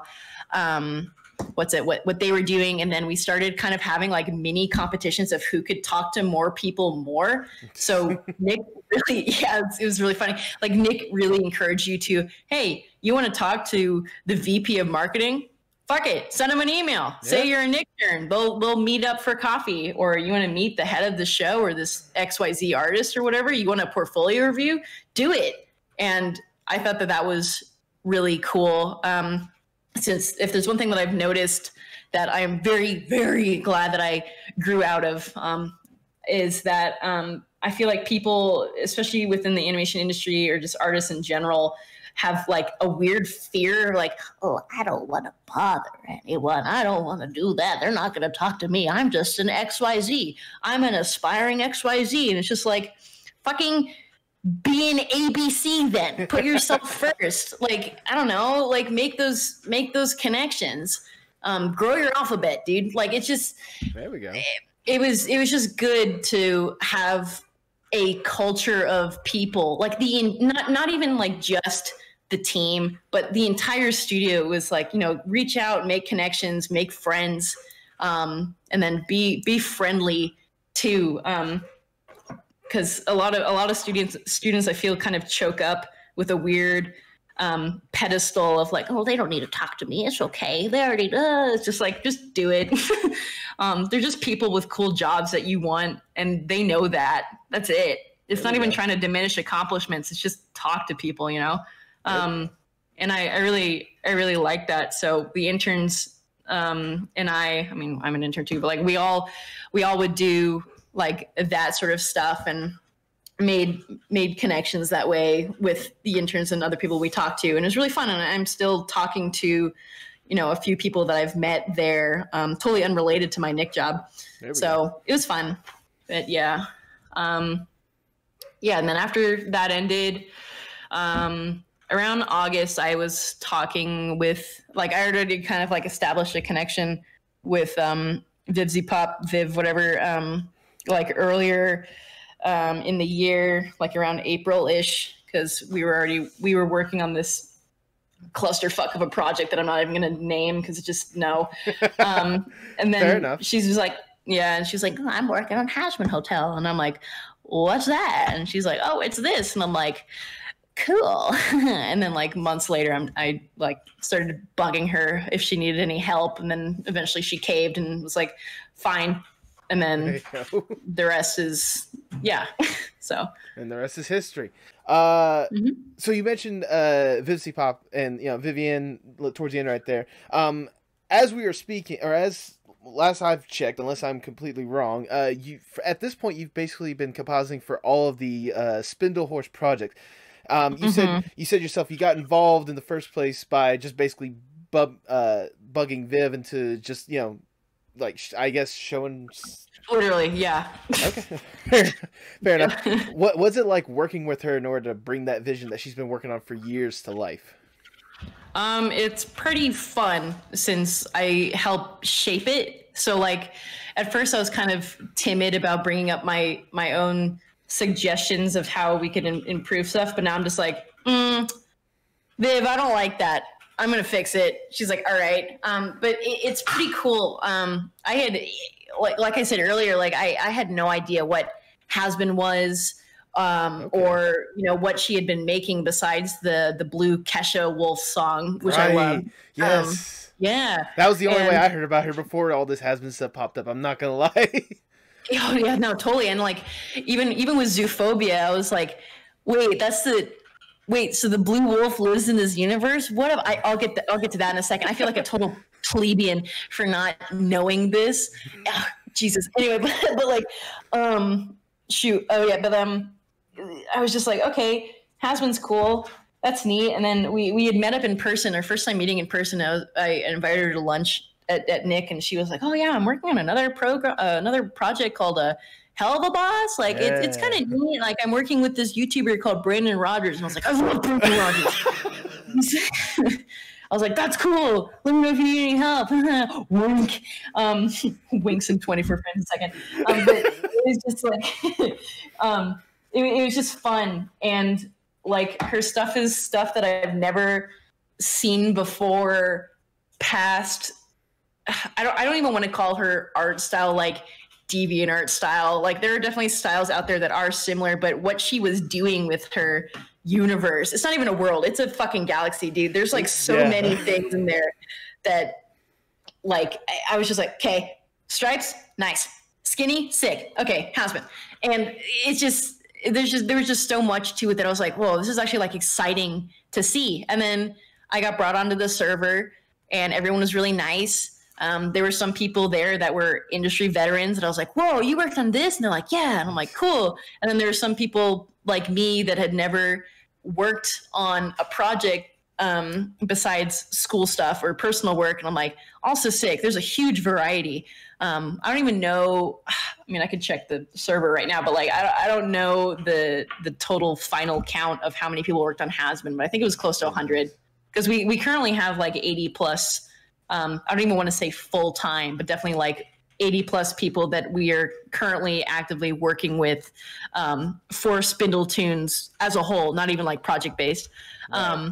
what they were doing. And then we started kind of having like mini competitions of who could talk to more people more. So Nick really, it was really funny. Like Nick really encouraged you to, hey, you want to talk to the VP of marketing? Fuck it. Send them an email. Yeah. Say you're a Nick turn. They'll meet up for coffee. Or you want to meet the head of the show or this XYZ artist or whatever. You want a portfolio review? Do it. And I thought that was really cool. Since if there's one thing that I've noticed that I am very, very glad that I grew out of, is that I feel like people, especially within the animation industry or just artists in general, have like a weird fear, like, oh, I don't want to bother anyone. I don't want to do that. They're not going to talk to me. I'm just an XYZ. I'm an aspiring XYZ. And it's just like, fucking be an ABC then. Put yourself first. Like, I don't know, like make those connections. Grow your alphabet, dude. Like, it's just, there we go. It was just good to have a culture of people, like not even like just the team, but the entire studio was like, you know, reach out, make connections, make friends, and then be friendly too. Because a lot of students I feel kind of choke up with a weird pedestal of like, oh, they don't need to talk to me. It's okay. They already do. It's just like, just do it. They're just people with cool jobs that you want, and they know that. That's it. It's not even trying to diminish accomplishments. It's just talk to people, you know? And I really like that. So the interns and I mean, I'm an intern too, but like we all would do like that sort of stuff and made connections that way with the interns and other people we talked to. And it was really fun. And I'm still talking to, you know, a few people that I've met there, totally unrelated to my Nick job. So it was fun. But yeah. Yeah. And then after that ended, around August, I was talking with, like, I already kind of like established a connection with Viv, whatever, like earlier in the year, like around April-ish, because we were working on this clusterfuck of a project that I'm not even going to name because it's just no. And then she's just like, yeah, and she's like, oh, I'm working on Hazbin Hotel, and I'm like, what's that? And she's like, oh, it's this, and I'm like, cool. And then like months later, I like started bugging her if she needed any help, and then eventually she caved and was like, fine. And then the rest is, yeah. So. And the rest is history. So you mentioned Vivzy Pop and, you know, Vivian towards the end right there. As we were speaking, or as last I've checked, unless I'm completely wrong, you at this point you've basically been compositing for all of the Spindlehorse projects. You said yourself you got involved in the first place by just basically bugging Viv into just, you know, like, I guess showing. Literally, yeah. Okay, fair enough. What was it like working with her in order to bring that vision that she's been working on for years to life? It's pretty fun since I help shape it. So like at first I was kind of timid about bringing up my own suggestions of how we could improve stuff, but now I'm just like, Viv, I don't like that. I'm gonna fix it. She's like, all right. But it's pretty cool. I had, like I said earlier, like I had no idea what Hazbin was, or, you know, what she had been making besides the Blue Kesha Wolf song, which I love. Yes. Yeah. That was the only way I heard about her before all this Hazbin stuff popped up. I'm not gonna lie. Oh yeah, no, totally. And like even with Zoophobia, I was like, wait, so the blue wolf lives in this universe? What if I'll get to that in a second. I feel like a total plebeian for not knowing this. Oh, Jesus. Anyway, but like, shoot. Oh yeah, but I was just like, okay, Hazbin's cool. That's neat. And then we had met up in person. Our first time meeting in person, I invited her to lunch at Nick, and she was like, oh yeah, I'm working on another project called Hell of a Boss. Like, yeah. It's kind of neat. Like, I'm working with this YouTuber called Brandon Rogers. And I was like, I love Brandon Rogers. I was like, that's cool. Let me know if you need any help. Wink. Winks in 24 frames a second. But it was just like, it was just fun. And like, her stuff is stuff that I've never seen before past. I don't even want to call her art style like deviant art style. Like, there are definitely styles out there that are similar, but what she was doing with her universe, it's not even a world, it's a fucking galaxy, dude. There's like so many things in there that, like, I was just like, okay, stripes, nice. Skinny, sick. Okay, Hazbin. And it's just, there was just so much to it that I was like, whoa, this is actually like exciting to see. And then I got brought onto the server and everyone was really nice. There were some people there that were industry veterans, and I was like, whoa, you worked on this? And they're like, yeah. And I'm like, cool. And then there were some people like me that had never worked on a project besides school stuff or personal work. And I'm like, also sick. There's a huge variety. I don't even know. I mean, I could check the server right now, but like, I don't know the total final count of how many people worked on Hazbin, but I think it was close to 100 because we currently have like 80 plus. I don't even want to say full time, but definitely like 80 plus people that we are currently actively working with for Spindle Toons as a whole, not even like project based. Right.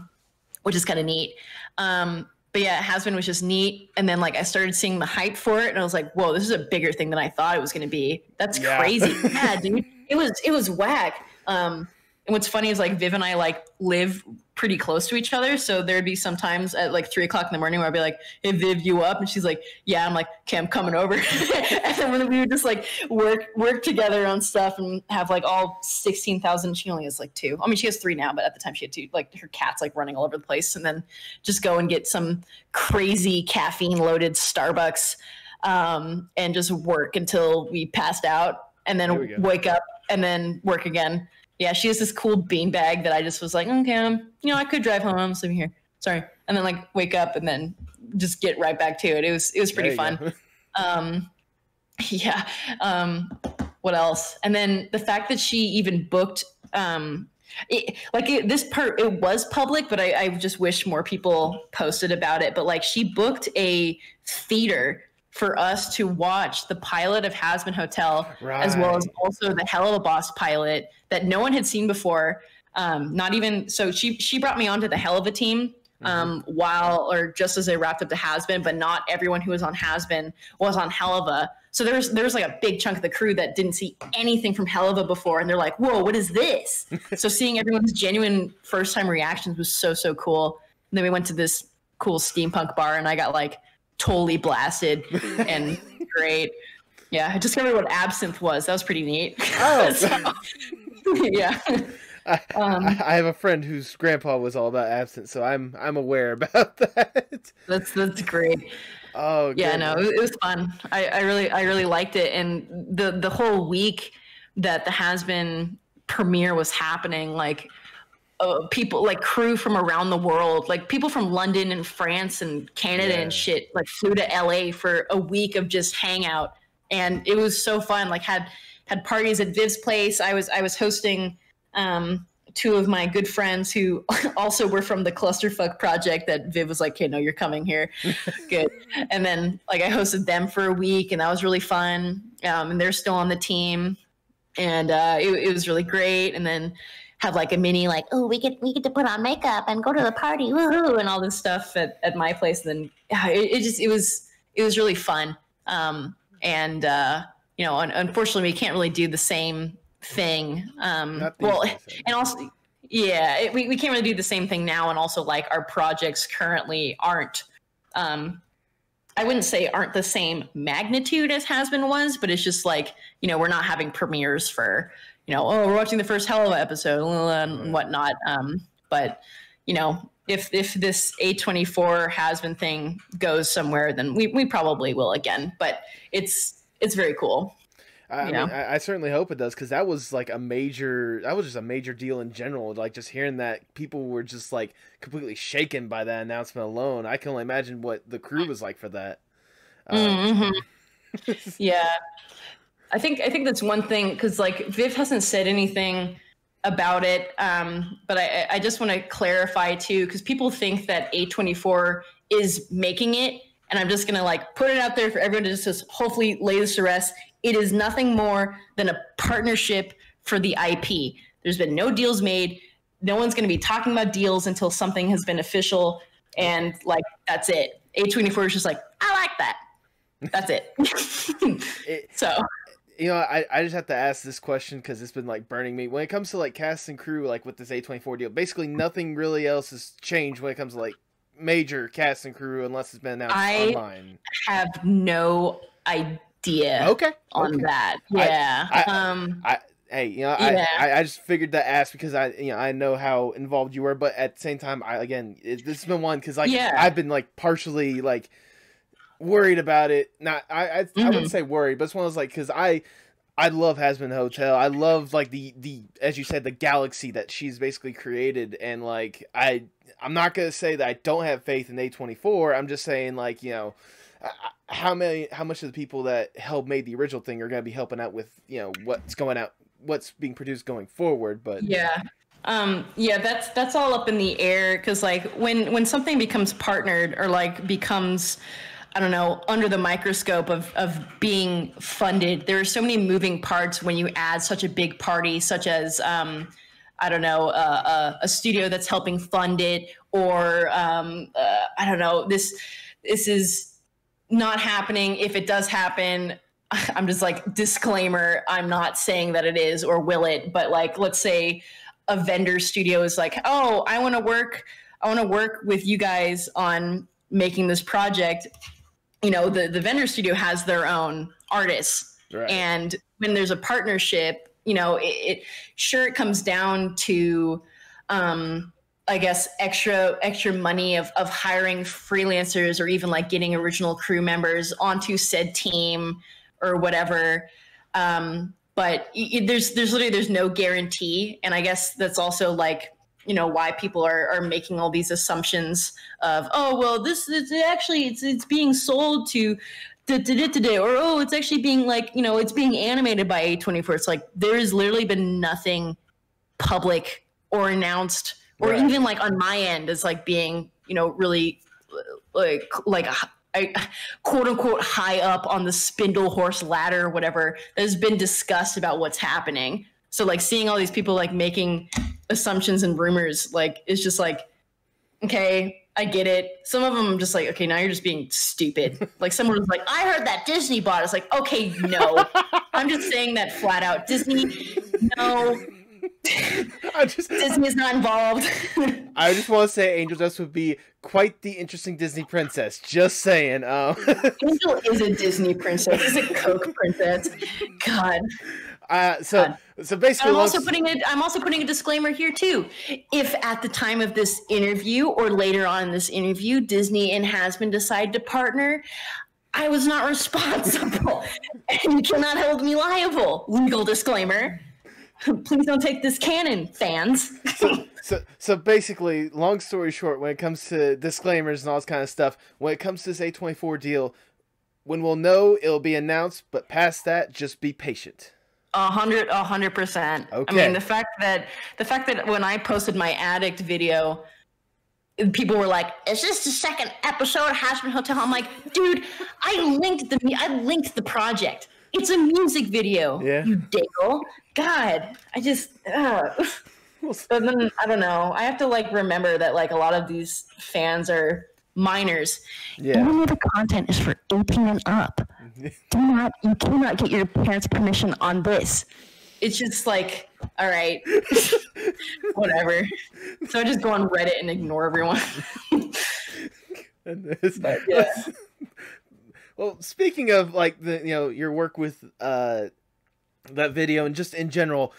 Which is kind of neat. But yeah, Hazbin was just neat. And then like I started seeing the hype for it and I was like, whoa, this is a bigger thing than I thought it was going to be. That's crazy. Yeah, dude. It was whack. And what's funny is like Viv and I like live pretty close to each other. So there'd be sometimes at like 3 o'clock in the morning where I'd be like, hey Viv, you up? And she's like, yeah. I'm like, okay, I'm coming over. And then we would just like work together on stuff and have like all 16,000. She only has like 2. I mean, she has 3 now, but at the time she had 2. Like her cat's like running all over the place. And then just go and get some crazy caffeine loaded Starbucks and just work until we passed out and then wake up and then work again. Yeah, she has this cool beanbag that I just was like, okay, I could drive home. I'm sleeping here. Sorry. And then like wake up and then just get right back to it. It was pretty fun. Yeah. What else? And then the fact that she even booked, this part, it was public, but I just wish more people posted about it. But like she booked a theater for us to watch the pilot of Hazbin Hotel, as well as also the Hell of a Boss pilot that no one had seen before. Not even so. She brought me onto the Hell of a team just as I wrapped up the Hazbin, but not everyone who was on Hazbin was on Hell of a. So there was like a big chunk of the crew that didn't see anything from Hell of a before, and they're like, "Whoa, what is this?" So seeing everyone's genuine first time reactions was so cool. And then we went to this cool steampunk bar, and I got like totally blasted and great. Yeah, I discovered what absinthe was. That was pretty neat. Oh, yeah. I have a friend whose grandpa was all about absinthe, so I'm aware about that. That's great. Oh, yeah, no, it was fun. I really liked it, and the whole week that the Hazbin premiere was happening, like. People like crew from around the world, like people from London and France and Canada and shit, like flew to LA for a week of just hangout, and it was so fun. Like had parties at Viv's place. I was hosting 2 of my good friends who also were from the Clusterfuck project that Viv was like, "Okay, no, you're coming here." Good. And then like I hosted them for a week, and that was really fun. And they're still on the team, and it was really great. And then have like a mini like, oh, we get to put on makeup and go to the party, woohoo, and all this stuff at my place. And then it was really fun. Unfortunately we can't really do the same thing. And also, yeah, we can't really do the same thing now. And also like our projects currently aren't, I wouldn't say aren't the same magnitude as Hazbin was, but it's just like, we're not having premieres for, we're watching the first Hell of a episode and whatnot. But, if this A24 Hazbin thing goes somewhere, then we probably will again. But it's very cool. I mean, I certainly hope it does, because that was just a major deal in general. Like just hearing that people were just like completely shaken by that announcement alone. I can only imagine what the crew was like for that. Yeah. I think that's one thing, because like Viv hasn't said anything about it, but I just want to clarify too, because people think that A24 is making it, and I'm just gonna like put it out there for everyone to just hopefully lay this to rest. It is nothing more than a partnership for the IP. There's been no deals made. No one's gonna be talking about deals until something has been official, and like that's it. A24 is just like, I like that. That's it. So. I just have to ask this question because it's been like burning me. When it comes to like cast and crew, like with this A24 deal, basically nothing really else has changed when it comes to like major cast and crew, unless it's been announced online. I have no idea. On that. Yeah. I just figured to ask because I know how involved you were, but at the same time, this has been one because I've been like partially like worried about it. Not I wouldn't Mhm. say worried, but it's one of those like because I love Hazbin Hotel. I love like the as you said the galaxy that she's basically created, and like I'm not gonna say that I don't have faith in A24. I'm just saying like how much of the people that helped made the original thing are gonna be helping out with what's being produced going forward. But Yeah. Yeah, that's all up in the air because like when something becomes partnered or like becomes, I don't know, under the microscope of being funded, there are so many moving parts when you add such a big party, such as I don't know, a studio that's helping fund it, or I don't know, this is not happening. If it does happen, I'm just like, disclaimer, I'm not saying that it is or will it, but like, let's say a vendor studio is like, oh, I want to work with you guys on making this project. The vendor studio has their own artists. Right. And when there's a partnership, it comes down to, I guess, extra money of hiring freelancers or even like getting original crew members onto said team or whatever. But there's no guarantee. And I guess that's also like, why people are making all these assumptions of, oh, well, it's being sold to today, or, oh, it's actually being like, it's being animated by A24. It's like, there has literally been nothing public or announced, or Right. even like on my end as like being, really like I quote unquote high up on the Spindlehorse ladder or whatever that has been discussed about what's happening. So like seeing all these people like making assumptions and rumors, like it's just like, okay, I get it. Some of them I'm just like, okay, now you're just being stupid. Like someone was like, I heard that Disney bought it. It's like, okay, no. I'm just saying that flat out. Disney, no. Disney is not involved. I just want to say Angel Dust would be quite the interesting Disney princess. Just saying. Angel is a Disney princess. She's a Coke princess. God. So basically, I'm also putting a disclaimer here too. If at the time of this interview or later on in this interview, Disney and Hazbin decide to partner, I was not responsible, and you cannot hold me liable. Legal disclaimer. Please don't take this canon, fans. So basically, long story short, when it comes to disclaimers and all this kind of stuff, when it comes to this A24 deal, when we'll know, it'll be announced. But past that, just be patient. 100%. Okay. I mean, the fact that when I posted my Addict video, people were like, "Is this the second episode of Hazbin Hotel?" I'm like, dude, I linked the project. It's a music video. Yeah. You dingle. God, I just. But then I don't know. I have to like remember that like a lot of these fans are minors. Yeah. Even though the content is for 18 and up, you cannot get your parents' permission on this. It's just like, all right, whatever. So I just go on Reddit and ignore everyone. But, yeah. Well, speaking of like your work with that video and just in general,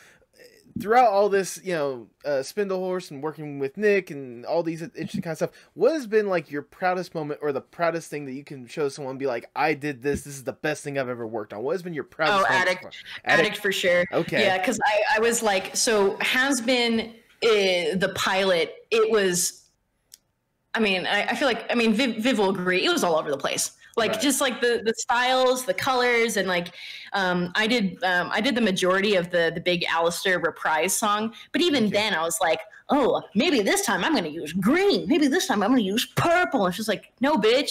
throughout all this Spindlehorse and working with Nick and all these interesting kind of stuff, what has been like your proudest moment or the proudest thing that you can show someone and be like, I did this is the best thing I've ever worked on? What has been your proudest Addict for sure. Okay. Yeah, because I was like, so Hazbin the pilot, it was, I mean, I feel like, I mean, Viv will agree, it was all over the place. Like, right. Just like the styles, the colors, and like I did the majority of the Big Alistair reprise song. But even then I was like, oh, maybe this time I'm going to use green. Maybe this time I'm going to use purple. And she's like, no, bitch,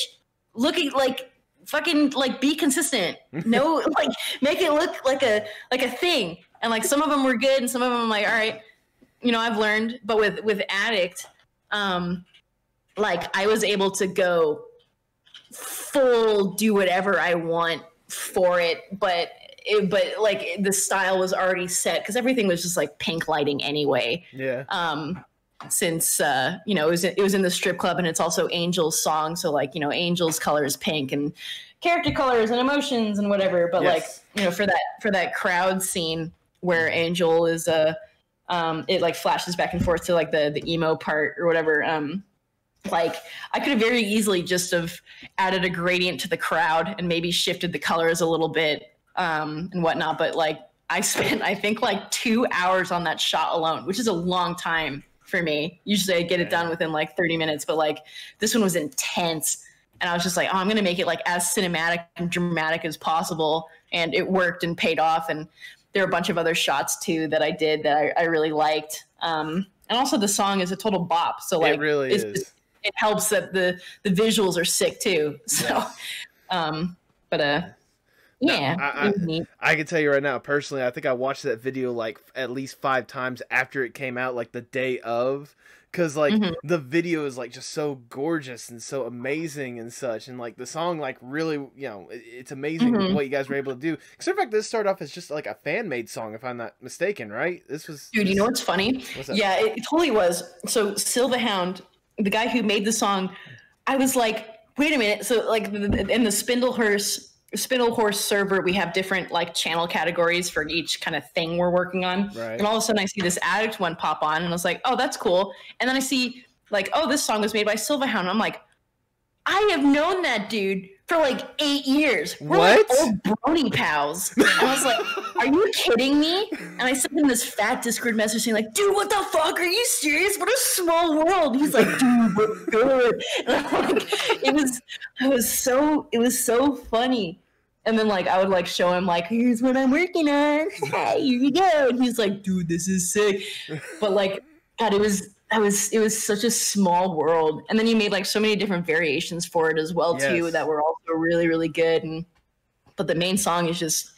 looking like fucking like be consistent. No, like make it look like a thing. And like some of them were good and some of them I'm like, all right, I've learned. But with Addict, like I was able to go full do whatever I want for it, but like the style was already set because everything was just like pink lighting anyway. Yeah. Since it was in the strip club and it's also Angel's song, so like Angel's color is pink and character colors and emotions and whatever. But yes. Like for that crowd scene where Angel is it like flashes back and forth to like the emo part or whatever. like I could have very easily just have added a gradient to the crowd and maybe shifted the colors a little bit and whatnot. But like I spent, I think like 2 hours on that shot alone, which is a long time for me. Usually I get it done within like 30 minutes, but like this one was intense. And I was just like, oh, I'm going to make it like as cinematic and dramatic as possible. And it worked and paid off. And there are a bunch of other shots too that I did that I really liked. And also the song is a total bop. So like it really is. It helps that the visuals are sick too. So, yes. Yeah. I can tell you right now, personally, I think I watched that video like at least 5 times after it came out, like the day of, because like the video is like just so gorgeous and so amazing and such, and like the song like really, you know, it's amazing what you guys were able to do. Because in fact, this started off as just like a fan made song, if I'm not mistaken, right? This was, dude. You know what's funny? Yeah, it totally was. So Silverhound, the guy who made the song, I was like, wait a minute. So like in the Spindlehorse server, we have different like channel categories for each kind of thing we're working on. Right. And all of a sudden I see this Addict one pop on and I was like, oh, that's cool. And then I see like, oh, this song was made by Silverhound. I'm like, I have known that dude for like 8 years. We're like old brony pals. And I was like, are you kidding me? And I sent him this fat Discord message saying like, dude, what the fuck? Are you serious? What a small world. He's like, dude, we're good. And I'm like, it was so funny. And then like I would like show him like, here's what I'm working on. Hey, here you go. And he's like, dude, this is sick. But like, God, it was such a small world. And then he made like so many different variations for it as well too that were also really, really good. But the main song is just,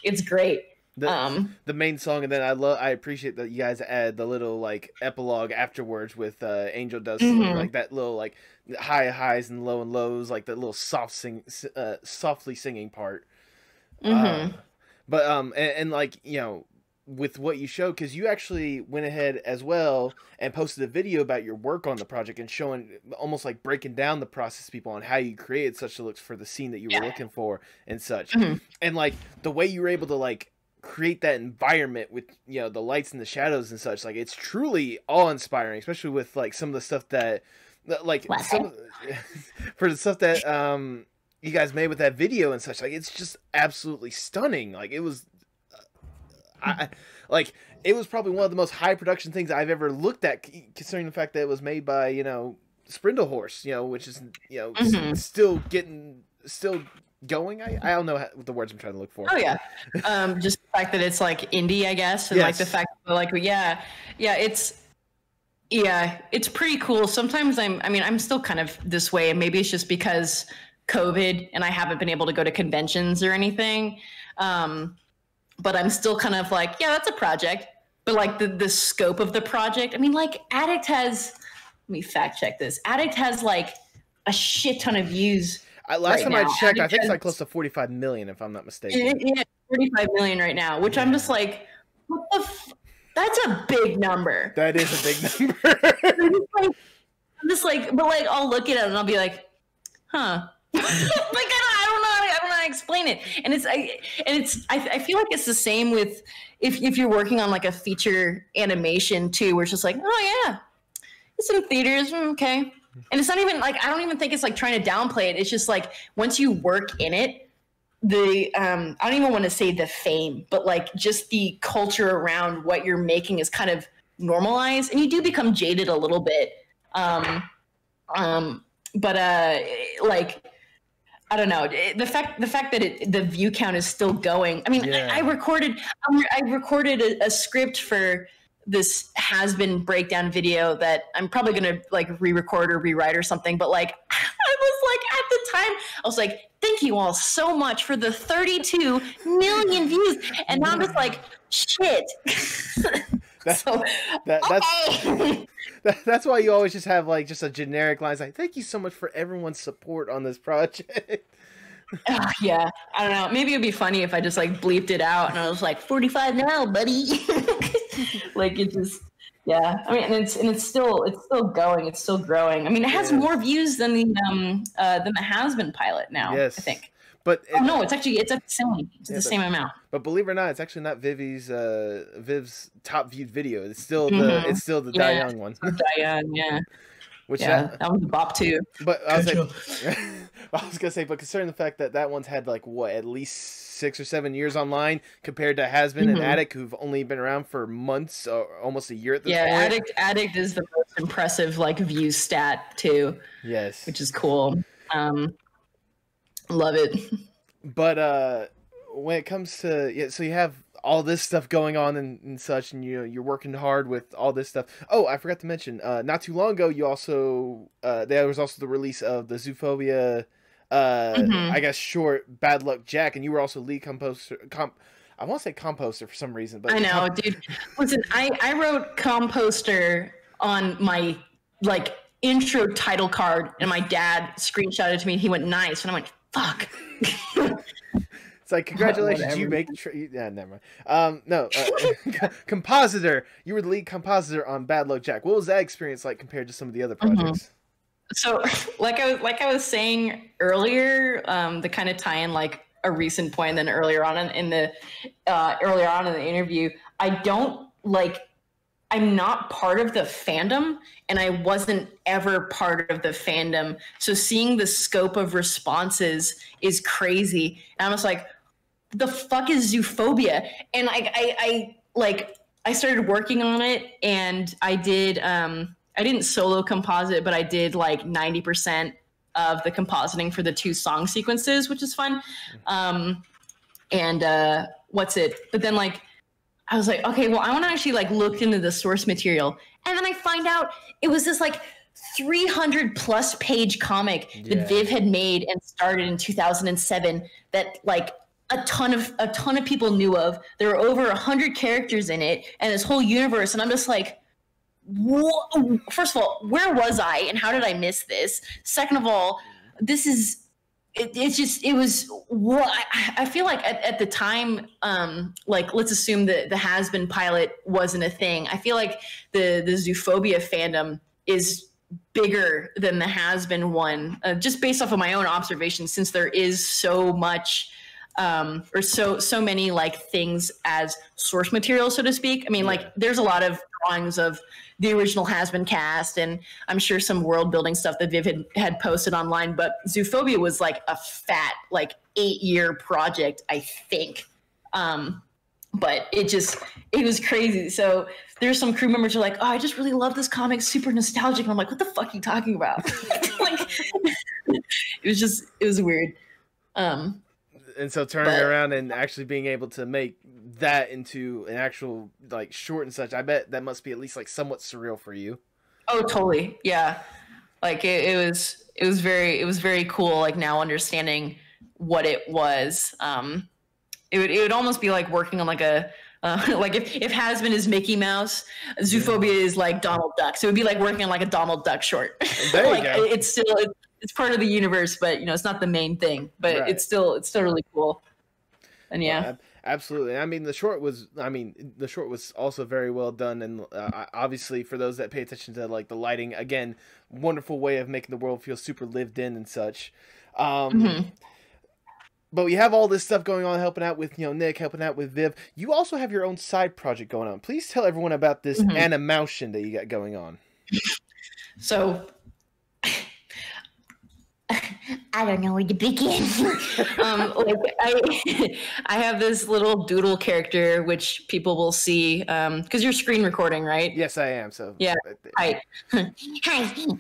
it's great. The main song, and then I appreciate that you guys add the little like epilogue afterwards with Angel Does like that little like high highs and lows, like that little softly singing part. But and like, you know, with what you showed, because you actually went ahead as well and posted a video about your work on the project and showing, almost like breaking down the process to people on how you created such looks for the scene that you were looking for and such. And like the way you were able to like create that environment with, you know, the lights and the shadows and such, like it's truly awe-inspiring, especially with like some of the stuff that like for the stuff that you guys made with that video and such. Like it's just absolutely stunning. Like it was it was probably one of the most high production things I've ever looked at, considering the fact that it was made by, you know, Spindlehorse, you know, which is, you know, still going. I don't know what the words I'm trying to look for. Oh yeah. Just the fact that it's like indie, I guess, and like the fact that like it's pretty cool. Sometimes I'm still kind of this way, and maybe it's just because COVID and I haven't been able to go to conventions or anything. But I'm still kind of like, yeah, that's a project. But like the scope of the project, I mean, like Addict has, let me fact check this. Addict has like a shit ton of views. Last time I checked, I think it's like close to 45 million, if I'm not mistaken. Yeah, 45 million right now, which I'm just like, what the that's a big number. That is a big number. I'm just like, but like, I'll look at it and I'll be like, huh. Like, I don't know how to explain it. And I feel like it's the same with if you're working on like a feature animation too, where it's just like, oh yeah, it's in theaters, okay. And it's not even like, I don't even think it's like trying to downplay it. It's just like once you work in it, I don't even want to say the fame, but like just the culture around what you're making is kind of normalized, and you do become jaded a little bit. Like, I don't know, the fact that the view count is still going. I mean, I recorded a script for this Hazbin breakdown video that I'm probably gonna like re-record or rewrite or something. But like, I was like, at the time, I was like, thank you all so much for the 32 million views, and now I'm just like, shit. That's why you always just have like just a generic line like, thank you so much for everyone's support on this project. Yeah, I don't know. Maybe it'd be funny if I just like bleeped it out and I was like 45 now, buddy. Like it just, yeah. I mean, and it's still going. It's still growing. I mean, it has more views than the Hazbin pilot now. Yes, I think. But no, it's the same. It's the same amount. But believe it or not, it's actually not Viv's top viewed video. It's still the Da Young one. Da Young, yeah. Which that was a bop too. But I was I was gonna say, but considering the fact that that one's had like what, at least 6 or 7 years online compared to Hazbin and Attic, who've only been around for months or almost a year at this point. Addict is the most impressive like view stat too. Yes, which is cool. Love it. But when it comes to so you have all this stuff going on and such, and you're working hard with all this stuff. Oh, I forgot to mention, not too long ago, you also there was also the release of the Zoophobia, I guess short Bad Luck Jack, and you were also lead composer. I want to say composer for some reason, but I know, dude. Listen, I wrote composter on my like intro title card, and my dad screenshotted it to me, and he went nice, and I went fuck. It's like, congratulations, you make yeah, never mind. No, compositor. You were the lead compositor on Bad Luck Jack. What was that experience like compared to some of the other projects? So, like I was saying earlier, to kind of tie in like a recent point, and then earlier on in the interview, I'm not part of the fandom, and I wasn't ever part of the fandom. So seeing the scope of responses is crazy. And I was like, the fuck is Zoophobia? And I started working on it, and I didn't solo composite, but I did like 90% of the compositing for the 2 song sequences, which is fun. But then like, I was like, okay, well, I want to actually like look into the source material. And then I find out it was this like 300 plus page comic that Viv had made and started in 2007 that like a ton of people knew of. There were over 100 characters in it and this whole universe. And I'm just like, whoa. First of all, where was I and how did I miss this? Second of all, this is, it was what I feel like at the time, like let's assume that the Hazbin pilot wasn't a thing. I feel like the Zoophobia fandom is bigger than the Hazbin one, just based off of my own observations, since there is so much or so many like things as source material, so to speak. I mean, like there's a lot of drawings of the original Hazbin cast, and I'm sure some world building stuff that Viv had posted online, but Zoophobia was like a fat like 8-year project, I think. But it was crazy. So there's some crew members who are like, oh, I just really love this comic, super nostalgic. And I'm like, what the fuck are you talking about? Like, it was weird. And so turning around and actually being able to make that into an actual like short and such, I bet that must be at least like somewhat surreal for you. Oh, totally. Yeah. Like it was very cool. Like now understanding what it was. It would almost be like working on like a, like if Hazbin is Mickey Mouse, Zoophobia is like Donald Duck. So it would be like working on like a Donald Duck short. There you like go. It's part of the universe, but it's not the main thing. But it's still really cool. And yeah, absolutely. I mean, the short was also very well done, and obviously for those that pay attention to like the lighting, again, wonderful way of making the world feel super lived in and such. But we have all this stuff going on, helping out with Nick, helping out with Viv. You also have your own side project going on. Please tell everyone about this Animowtion that you got going on. So I don't know where to begin. I have this little doodle character, which people will see because you're screen recording, right? Yes, I am. So yeah. Hi. Hi.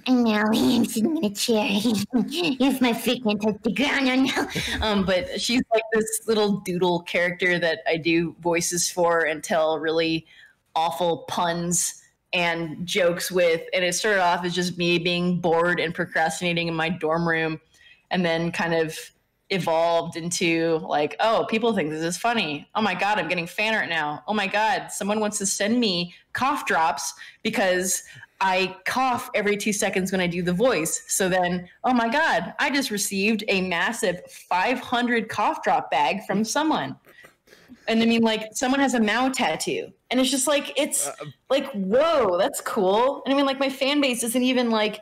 I'm now sitting in a chair. If my feet can't touch the ground, I know. But she's like this little doodle character that I do voices for and tell really awful puns and jokes with. And it started off as just me being bored and procrastinating in my dorm room, and then kind of evolved into like, oh, people think this is funny. Oh my God, I'm getting fan art now. Oh my God, someone wants to send me cough drops because I cough every 2 seconds when I do the voice. So then, oh my God, I just received a massive 500 cough drop bag from someone. And I mean, like, someone has a Mao tattoo. And it's just like, it's like, whoa, that's cool. And I mean, like, my fan base isn't even like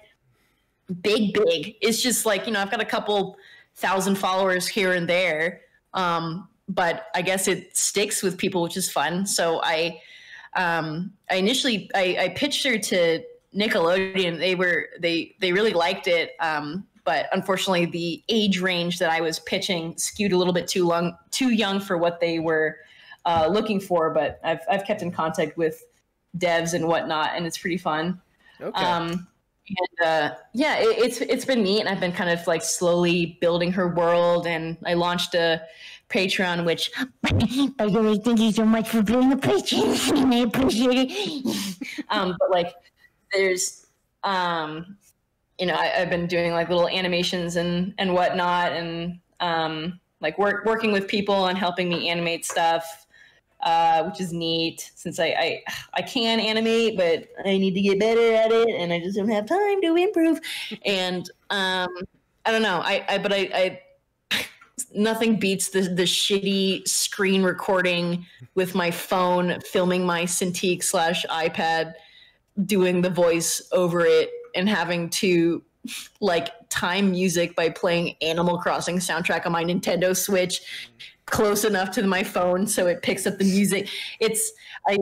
big. It's just like, I've got a couple thousand followers here and there. But I guess it sticks with people, which is fun. So I initially pitched her to Nickelodeon, they really liked it. But unfortunately, the age range that I was pitching skewed a little bit too young for what they were looking for. But I've kept in contact with devs and whatnot, and it's pretty fun. Okay. And yeah, it's been neat, and I've been kind of like slowly building her world. And I launched a Patreon, which By the way, thank you so much for being a patron. I appreciate it. but like there's you know, I've been doing like little animations and whatnot, and like working with people and helping me animate stuff, which is neat since I can animate, but I need to get better at it, and I just don't have time to improve. And I don't know, I nothing beats the shitty screen recording with my phone, filming my Cintiq / iPad, doing the voice over it, and having to like time music by playing Animal Crossing soundtrack on my Nintendo Switch close enough to my phone so it picks up the music. I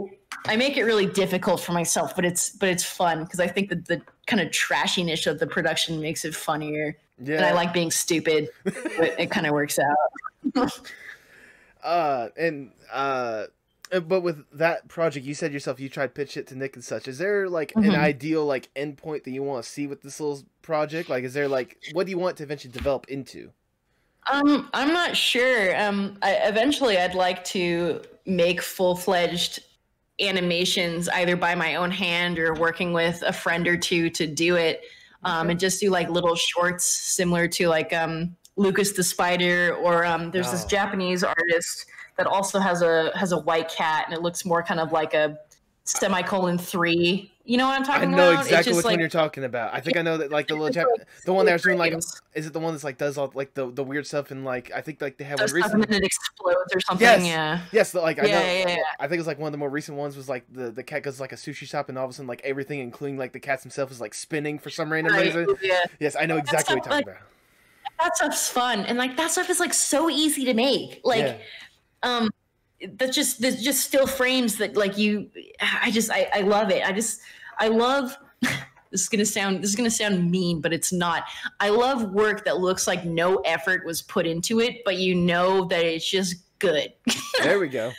make it really difficult for myself, but it's fun because I think that the kind of trashiness of the production makes it funnier. Yeah. And I like being stupid. It kind of works out. But with that project, you said yourself you tried pitch it to Nick and such. Is there like an ideal like endpoint that you want to see with this little project? Like, is there like, what do you want to eventually develop into? I'm not sure. Eventually I'd like to make full-fledged animations either by my own hand or working with a friend or two to do it. And just do like little shorts similar to like Lucas the Spider, or there's this Japanese artist that also has a white cat, and it looks more kind of like a semicolon 3. You know what I'm talking about? I know exactly which one you're talking about. I think I know that, like the little the one that's doing like, is it the one that's like does all like the weird stuff, and like I think like they have one recently and it explodes or something. Yes. Yeah. Yes, like I know. I think it's like one of the more recent ones was like the cat goes to, like a sushi shop, and all of a sudden like everything, including like the cats himself, is like spinning for some random reason. Yeah. Yes, I know exactly what you're talking about. That stuff's fun, and like that stuff is like so easy to make. Like, there's just still frames that like I love it. I love this is gonna sound mean, but it's not. I love work that looks like no effort was put into it, but you know that it's just good. There we go.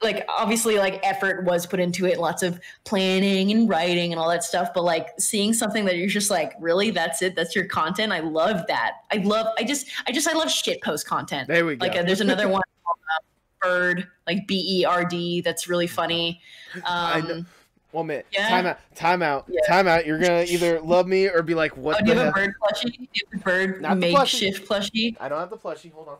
like obviously like effort was put into it, lots of planning and writing and all that stuff, but like seeing something that you're just like, really, that's it, that's your content. I love that. I love shit post content. There we go. Like there's another one called Berd, like Berd, that's really funny. I know. Well, man, time out. You're gonna either love me or be like, what? Do you have a Berd plushie? Do you have a Berd makeshift plushie? I don't have the plushie. Hold on.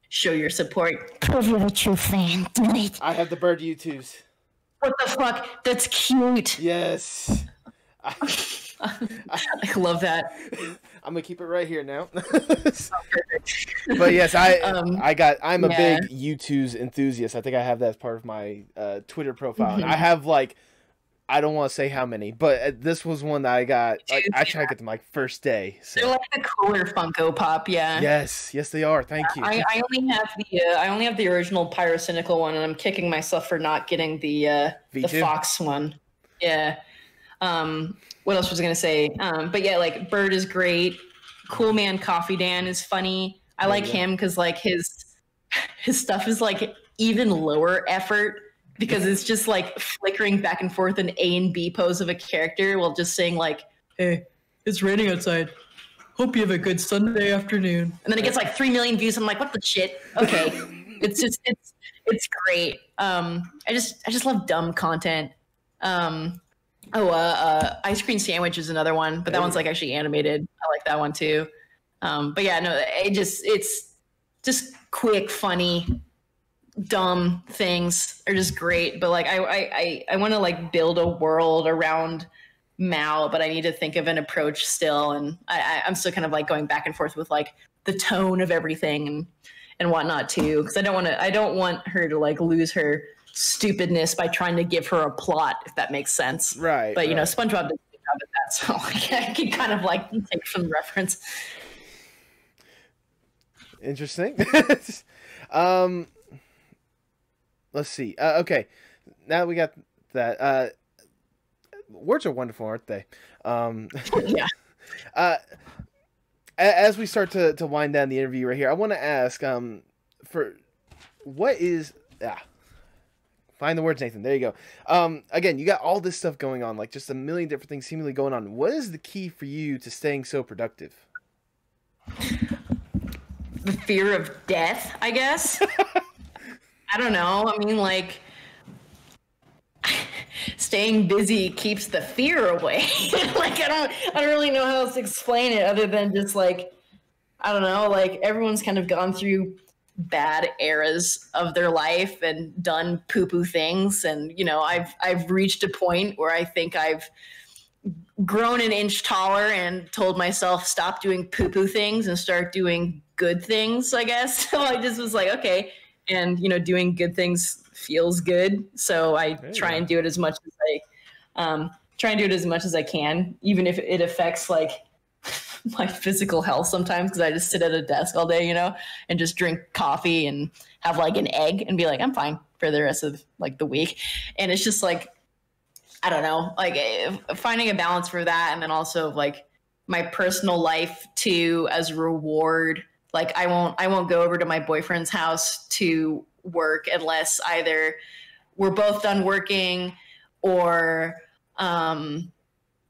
Show your support. Prove you're a true fan. Do it. I have the Berd YouTubes. What the fuck? That's cute. Yes. I love that. I'm gonna keep it right here now. But yes, I'm a big YouTube's enthusiast. I think I have that as part of my Twitter profile. And I have like, I don't want to say how many, but this was one that I got. Like, I tried to get to my first day. So. They're like the cooler Funko Pop, yeah. Yes, they are. Thank you. I only have the original Pyrocynical one, and I'm kicking myself for not getting the Fox one. Yeah. What else was I gonna say? But yeah, like Berd is great. Cool Man Coffee Dan is funny. I like him because like his stuff is like even lower effort, because it's just like flickering back and forth an A and B pose of a character while just saying like, "Hey, it's raining outside. Hope you have a good Sunday afternoon." And then it gets like 3 million views. I'm like, what the shit? Okay. it's great. I just love dumb content. Ice Cream Sandwich is another one, but that one's like actually animated. I like that one too. But yeah, no, it's just quick, funny, dumb things are just great. But like I want to like build a world around Mal, but I need to think of an approach still, and I'm still kind of like going back and forth with like the tone of everything and whatnot too, because I don't want her to like lose her stupidness by trying to give her a plot, if that makes sense. Right. But you know, SpongeBob does a good job at that, so like, I can kind of like take some reference. Interesting. Let's see. Okay, now we got that. words are wonderful, aren't they? Yeah. As we start to wind down the interview right here, I want to ask, for what is find the words, Nathan. There you go. Again, you got all this stuff going on, like just a million different things seemingly going on. What is the key for you to staying so productive? The fear of death, I guess. I don't know. I mean, like, staying busy keeps the fear away. Like, I don't really know how else to explain it other than just like, I don't know, like everyone's kind of gone through bad eras of their life and done poo-poo things. And, you know, I've reached a point where I think I've grown an inch taller and told myself, stop doing poo-poo things and start doing good things, I guess. So I just was like, okay. And, you know, doing good things feels good. So I try and do it as much as I can, even if it affects like my physical health sometimes, because I just sit at a desk all day, you know, and just drink coffee and have like an egg and be like, I'm fine for the rest of like the week. And it's just like, I don't know, like finding a balance for that. And then also like my personal life too, as a reward. Like I won't go over to my boyfriend's house to work unless either we're both done working or,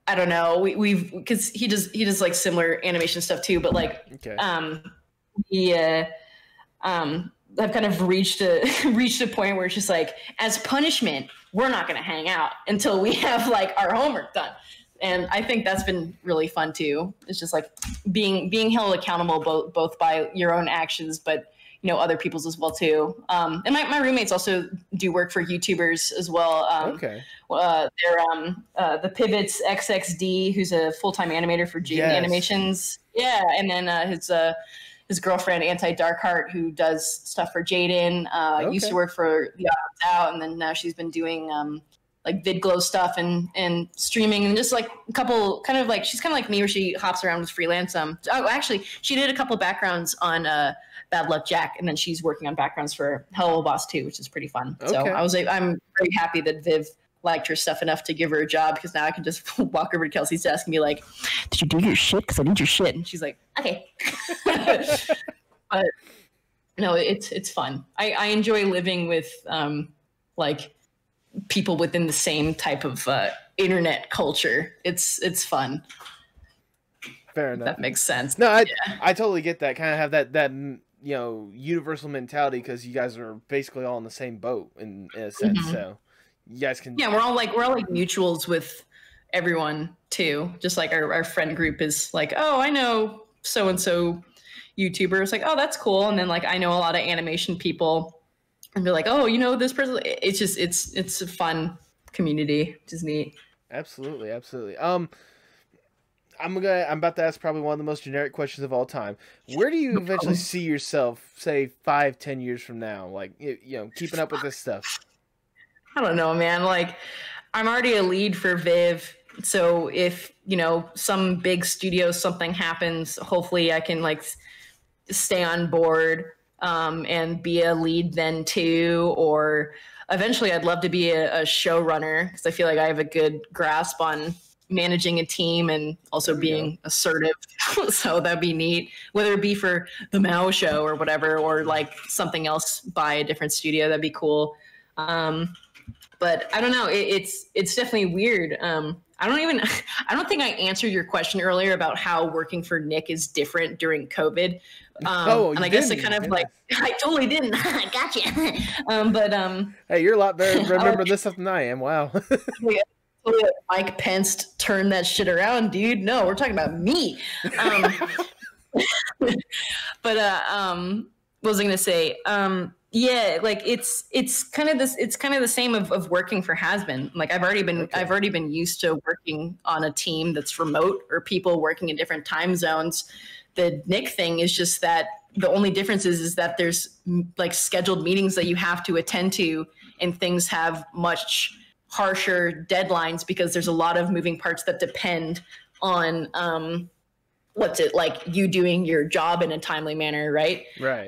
I don't know, we've because he does like similar animation stuff too, but like, I've kind of reached a point where it's just like, as punishment, we're not going to hang out until we have like our homework done. And I think that's been really fun too. It's just like being held accountable both by your own actions, but you know, other people's as well too. And my roommates also do work for YouTubers as well. They're the Pivots XXD, who's a full-time animator for Jaden Animations. Yeah, and then his girlfriend Anti Darkheart, who does stuff for Jaden, used to work for The Out, and then now she's been doing like VidGlow stuff and streaming, and just like a couple kind of like, she's kind of like me where she hops around with freelance. Actually, she did a couple backgrounds on Bad Luck Jack, and then she's working on backgrounds for Hello Boss too, which is pretty fun. Okay. So I'm very happy that Viv liked her stuff enough to give her a job, because now I can just walk over to Kelsey's desk and be like, did you do your shit? Because I need your shit. And she's like, okay. But no, it's fun. I enjoy living with like people within the same type of internet culture. It's fun. Fair enough. That makes sense. No, I totally get that. Kind of have that you know, universal mentality, because you guys are basically all in the same boat in a sense. Mm-hmm. So you guys can. Yeah, we're all like mutuals with everyone too. Just like our friend group is like, oh, I know so and so YouTuber. It's like, oh, that's cool. And then like I know a lot of animation people, and they're like, oh, you know this person. It's just it's a fun community, which is neat. Absolutely. I'm about to ask probably one of the most generic questions of all time. Where do you eventually see yourself, say 5-10 years from now? Like, you know, keeping up with this stuff. I don't know, man. Like, I'm already a lead for Viv. So if, you know, some big studio, something happens, hopefully I can like stay on board and be a lead then too. Or eventually I'd love to be a showrunner, because I feel like I have a good grasp on managing a team and also being assertive. So that'd be neat, whether it be for the Mao show or whatever, or like something else by a different studio. That'd be cool. But I don't know. It's definitely weird. I don't think I answered your question earlier about how working for Nick is different during COVID. And I guess I kind of like, I totally didn't. I gotcha. Hey, you're a lot better remember this stuff than I am. Wow. Mike Pence turned that shit around, dude. No, we're talking about me. What was I gonna say? Yeah, like it's kind of the same of working for Hazbin. Like I've already been used to working on a team that's remote, or people working in different time zones. The Nick thing is just that the only difference is that there's like scheduled meetings that you have to attend to, and things have much harsher deadlines, because there's a lot of moving parts that depend on you doing your job in a timely manner, right? Right.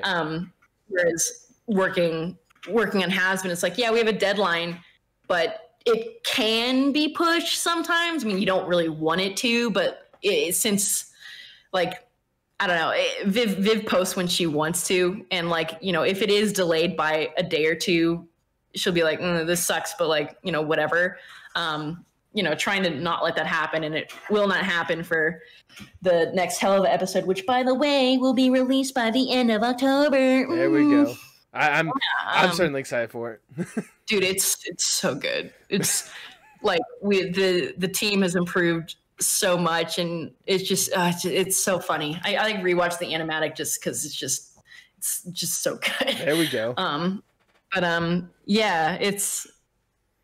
Whereas working on Hazbin, it's like, yeah, we have a deadline, but it can be pushed sometimes. I mean, you don't really want it to, but since like, I don't know, Viv posts when she wants to. And like, you know, if it is delayed by a day or two, she'll be like, this sucks, but like, you know, whatever. You know, trying to not let that happen. And it will not happen for the next hell of an episode, which by the way, will be released by the end of October. There we go. I'm certainly excited for it. Dude, it's so good. It's like the team has improved so much, and it's just it's so funny. I like rewatch the animatic just because it's just so good. There we go.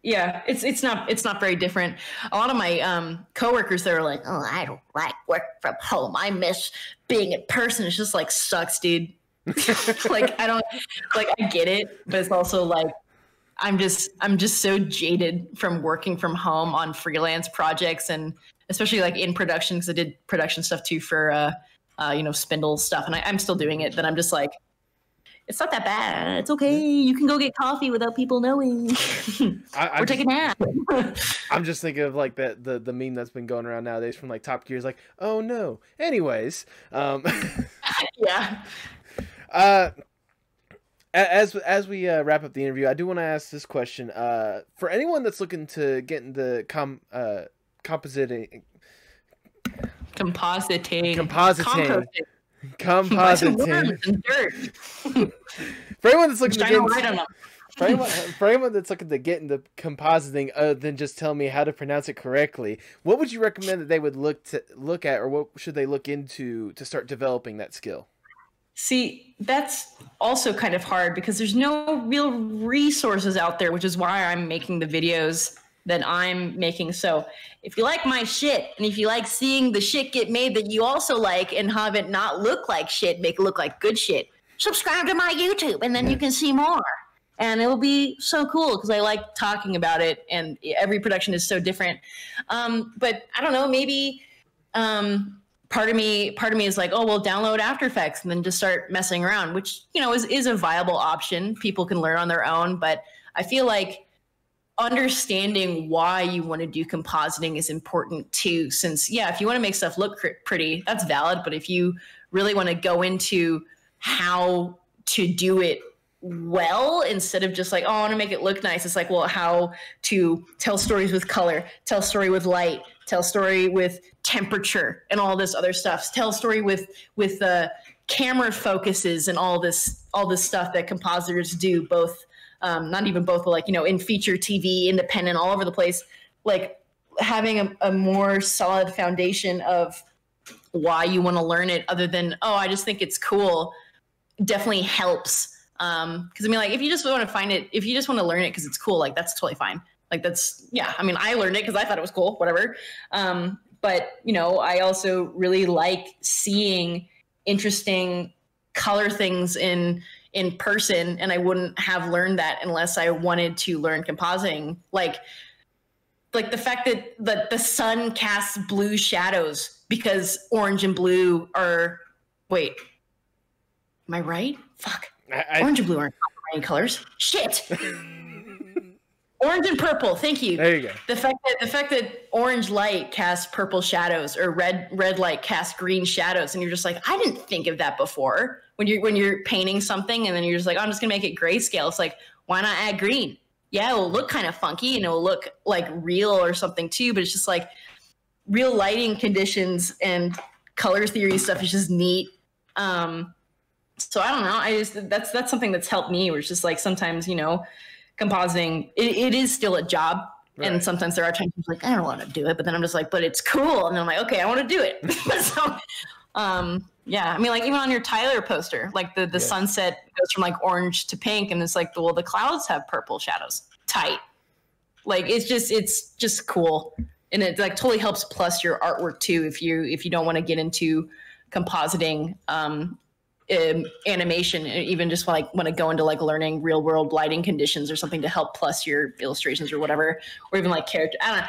Yeah, it's not very different. A lot of my coworkers, they're like, oh, I don't like work from home. I miss being in person. It's just like sucks, dude. Like I get it, but it's also like I'm just so jaded from working from home on freelance projects, and especially like in production, because I did production stuff too for you know, Spindle stuff, and I'm still doing it. That I'm just like, it's not that bad. It's okay. You can go get coffee without people knowing. Or take a nap. I'm just thinking of like the meme that's been going around nowadays from like Top Gear's like, oh no. Anyways, yeah. As we wrap up the interview, I do want to ask this question. For anyone that's looking to get into compositing. For anyone that's looking to get into compositing, other than just tell me how to pronounce it correctly, what would you recommend that they would look at, or what should they look into to start developing that skill? See, that's also kind of hard because there's no real resources out there, which is why I'm making the videos that I'm making. So if you like my shit, and if you like seeing the shit get made that you also like and have it not look like shit, make it look like good shit, subscribe to my YouTube, and then you can see more. And it'll be so cool because I like talking about it, and every production is so different. But I don't know, maybe part of me is like, oh, well, download After Effects and then just start messing around, which, you know, is a viable option. People can learn on their own, but I feel like understanding why you want to do compositing is important too, since if you want to make stuff look pretty, that's valid, but if you really want to go into how to do it well, instead of just like, oh, I want to make it look nice, it's like, well, how to tell stories with color, tell story with light, tell story with temperature and all this other stuff, tell story with camera focuses and all this stuff that compositors do, both not even both, but like, you know, in feature TV, independent, all over the place. Like having a more solid foundation of why you want to learn it, other than, oh, I just think it's cool, definitely helps. Because I mean, like, if you just want to find it, if you just want to learn it because it's cool, like that's totally fine. Like that's, I mean, I learned it because I thought it was cool, whatever. But you know, I also really like seeing interesting color things in person, and I wouldn't have learned that unless I wanted to learn compositing. Like the fact that the sun casts blue shadows because orange and blue are, wait, am I right? Fuck. Orange and blue aren't rain colors. Shit. Orange and purple. Thank you. There you go. The fact that orange light casts purple shadows, or red light casts green shadows, and you're just like, I didn't think of that before. When you're painting something, and then you're just like, oh, I'm just gonna make it grayscale. It's like, why not add green? Yeah, it will look kind of funky, and it will look like real or something too. But it's just like real lighting conditions and color theory stuff is just neat. So I don't know. That's something that's helped me. Where it's just like sometimes, you know, compositing, it is still a job. Right. And sometimes there are times I'm like, I don't want to do it, but then I'm just like, but it's cool. And then I'm like, okay, I want to do it. So, I mean, like even on your Tyler poster, like the sunset goes from like orange to pink, and it's like, well, the clouds have purple shadows. Tight. Like it's just cool. And it like totally helps plus your artwork too, if you don't want to get into compositing, animation, even just like want to go into like learning real world lighting conditions or something to help plus your illustrations or whatever, or even like character. I don't know.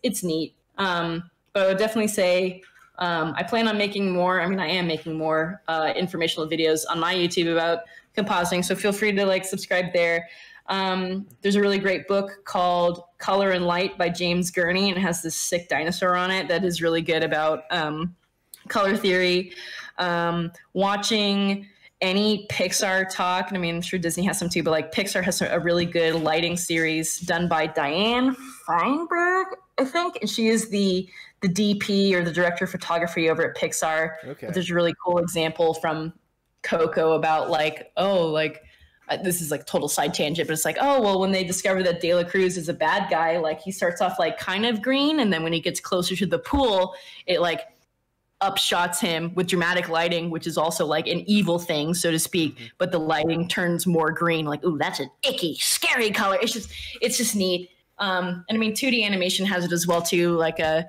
It's neat. But I would definitely say I plan on making more. I mean, I am making more informational videos on my YouTube about compositing. So feel free to like subscribe there. There's a really great book called Color and Light by James Gurney, and it has this sick dinosaur on it that is really good about color theory. Watching any Pixar talk, and I mean, I'm sure Disney has some too, but like Pixar has a really good lighting series done by Diane Feinberg, I think, and she is the DP or the director of photography over at Pixar. Okay. But there's a really cool example from Coco about like, this is like total side tangent, but it's like, oh, well, when they discover that De La Cruz is a bad guy, like he starts off like kind of green, and then when he gets closer to the pool, it like upshots him with dramatic lighting, which is also like an evil thing, so to speak, but the lighting turns more green, like, ooh, that's an icky, scary color. It's just neat. And I mean, 2D animation has it as well too, like a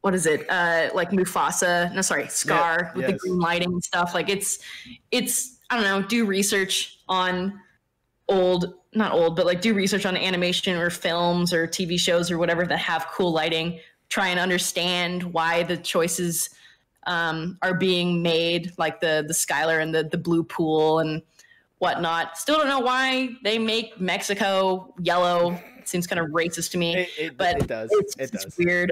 what is it? Like Mufasa, no, sorry, Scar, with the green lighting and stuff. Like it's I don't know, do research on not old, but like do research on animation or films or TV shows or whatever that have cool lighting. Try and understand why the choices are being made, like the Skylar and the blue pool and whatnot. Still don't know why they make Mexico yellow. It seems kind of racist to me, but it does. It's weird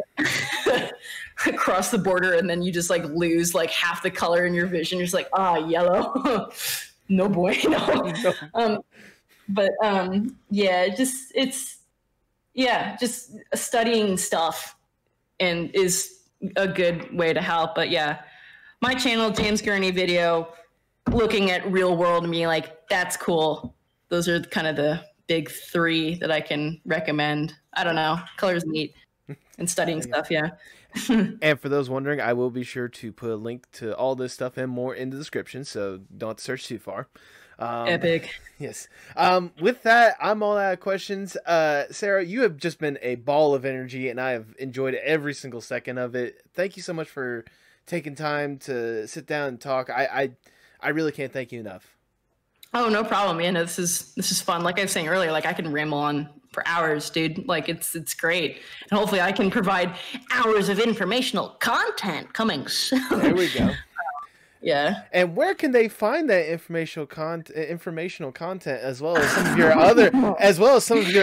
across the border, and then you just like lose like half the color in your vision. You're just like, yellow. No bueno. Just studying stuff and is a good way to help. But yeah, my channel, James Gurney video, looking at real world and being like, that's cool. Those are kind of the big three that I can recommend. I don't know. Color's neat. And studying stuff, yeah. And for those wondering, I will be sure to put a link to all this stuff and more in the description, so don't have to search too far. Epic. Yes. With that, I'm all out of questions. Sarah, you have just been a ball of energy, and I have enjoyed every single second of it. Thank you so much for taking time to sit down and talk. I really can't thank you enough. Oh, no problem, man. This is fun. Like I was saying earlier, like I can ramble on for hours, dude. Like it's great. And hopefully I can provide hours of informational content coming soon. There we go. Yeah. And where can they find that informational content as well as some of your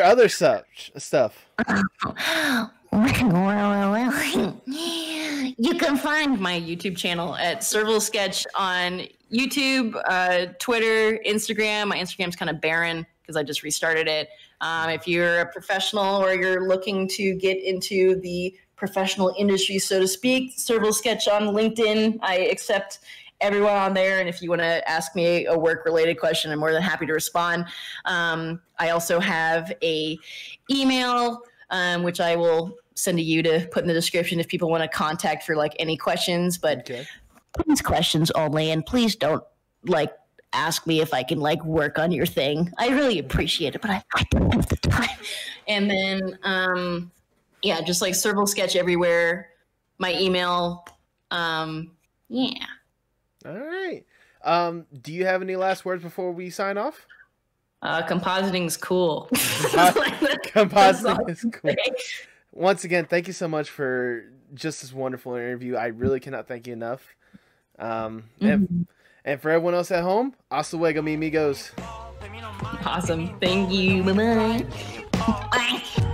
other stuff? Well. You can find my YouTube channel at Serval Sketch on YouTube, Twitter, Instagram. My Instagram's kind of barren because I just restarted it. If you're a professional or you're looking to get into the professional industry, so to speak, Serval Sketch on LinkedIn. I accept everyone on there, and if you want to ask me a work-related question, I'm more than happy to respond. I also have a email, which I will send to you to put in the description if people want to contact for like any questions, but please questions only, and please don't like ask me if I can like work on your thing. I really appreciate it, but I don't have the time. And then just like Serval Sketch everywhere, my email. Yeah. All right. Do you have any last words before we sign off? Compositing is cool. Compositing is cool. Once again, thank you so much for just this wonderful interview. I really cannot thank you enough. And for everyone else at home, hasta luego, mi amigos. Awesome. Thank you. Bye-bye. Bye.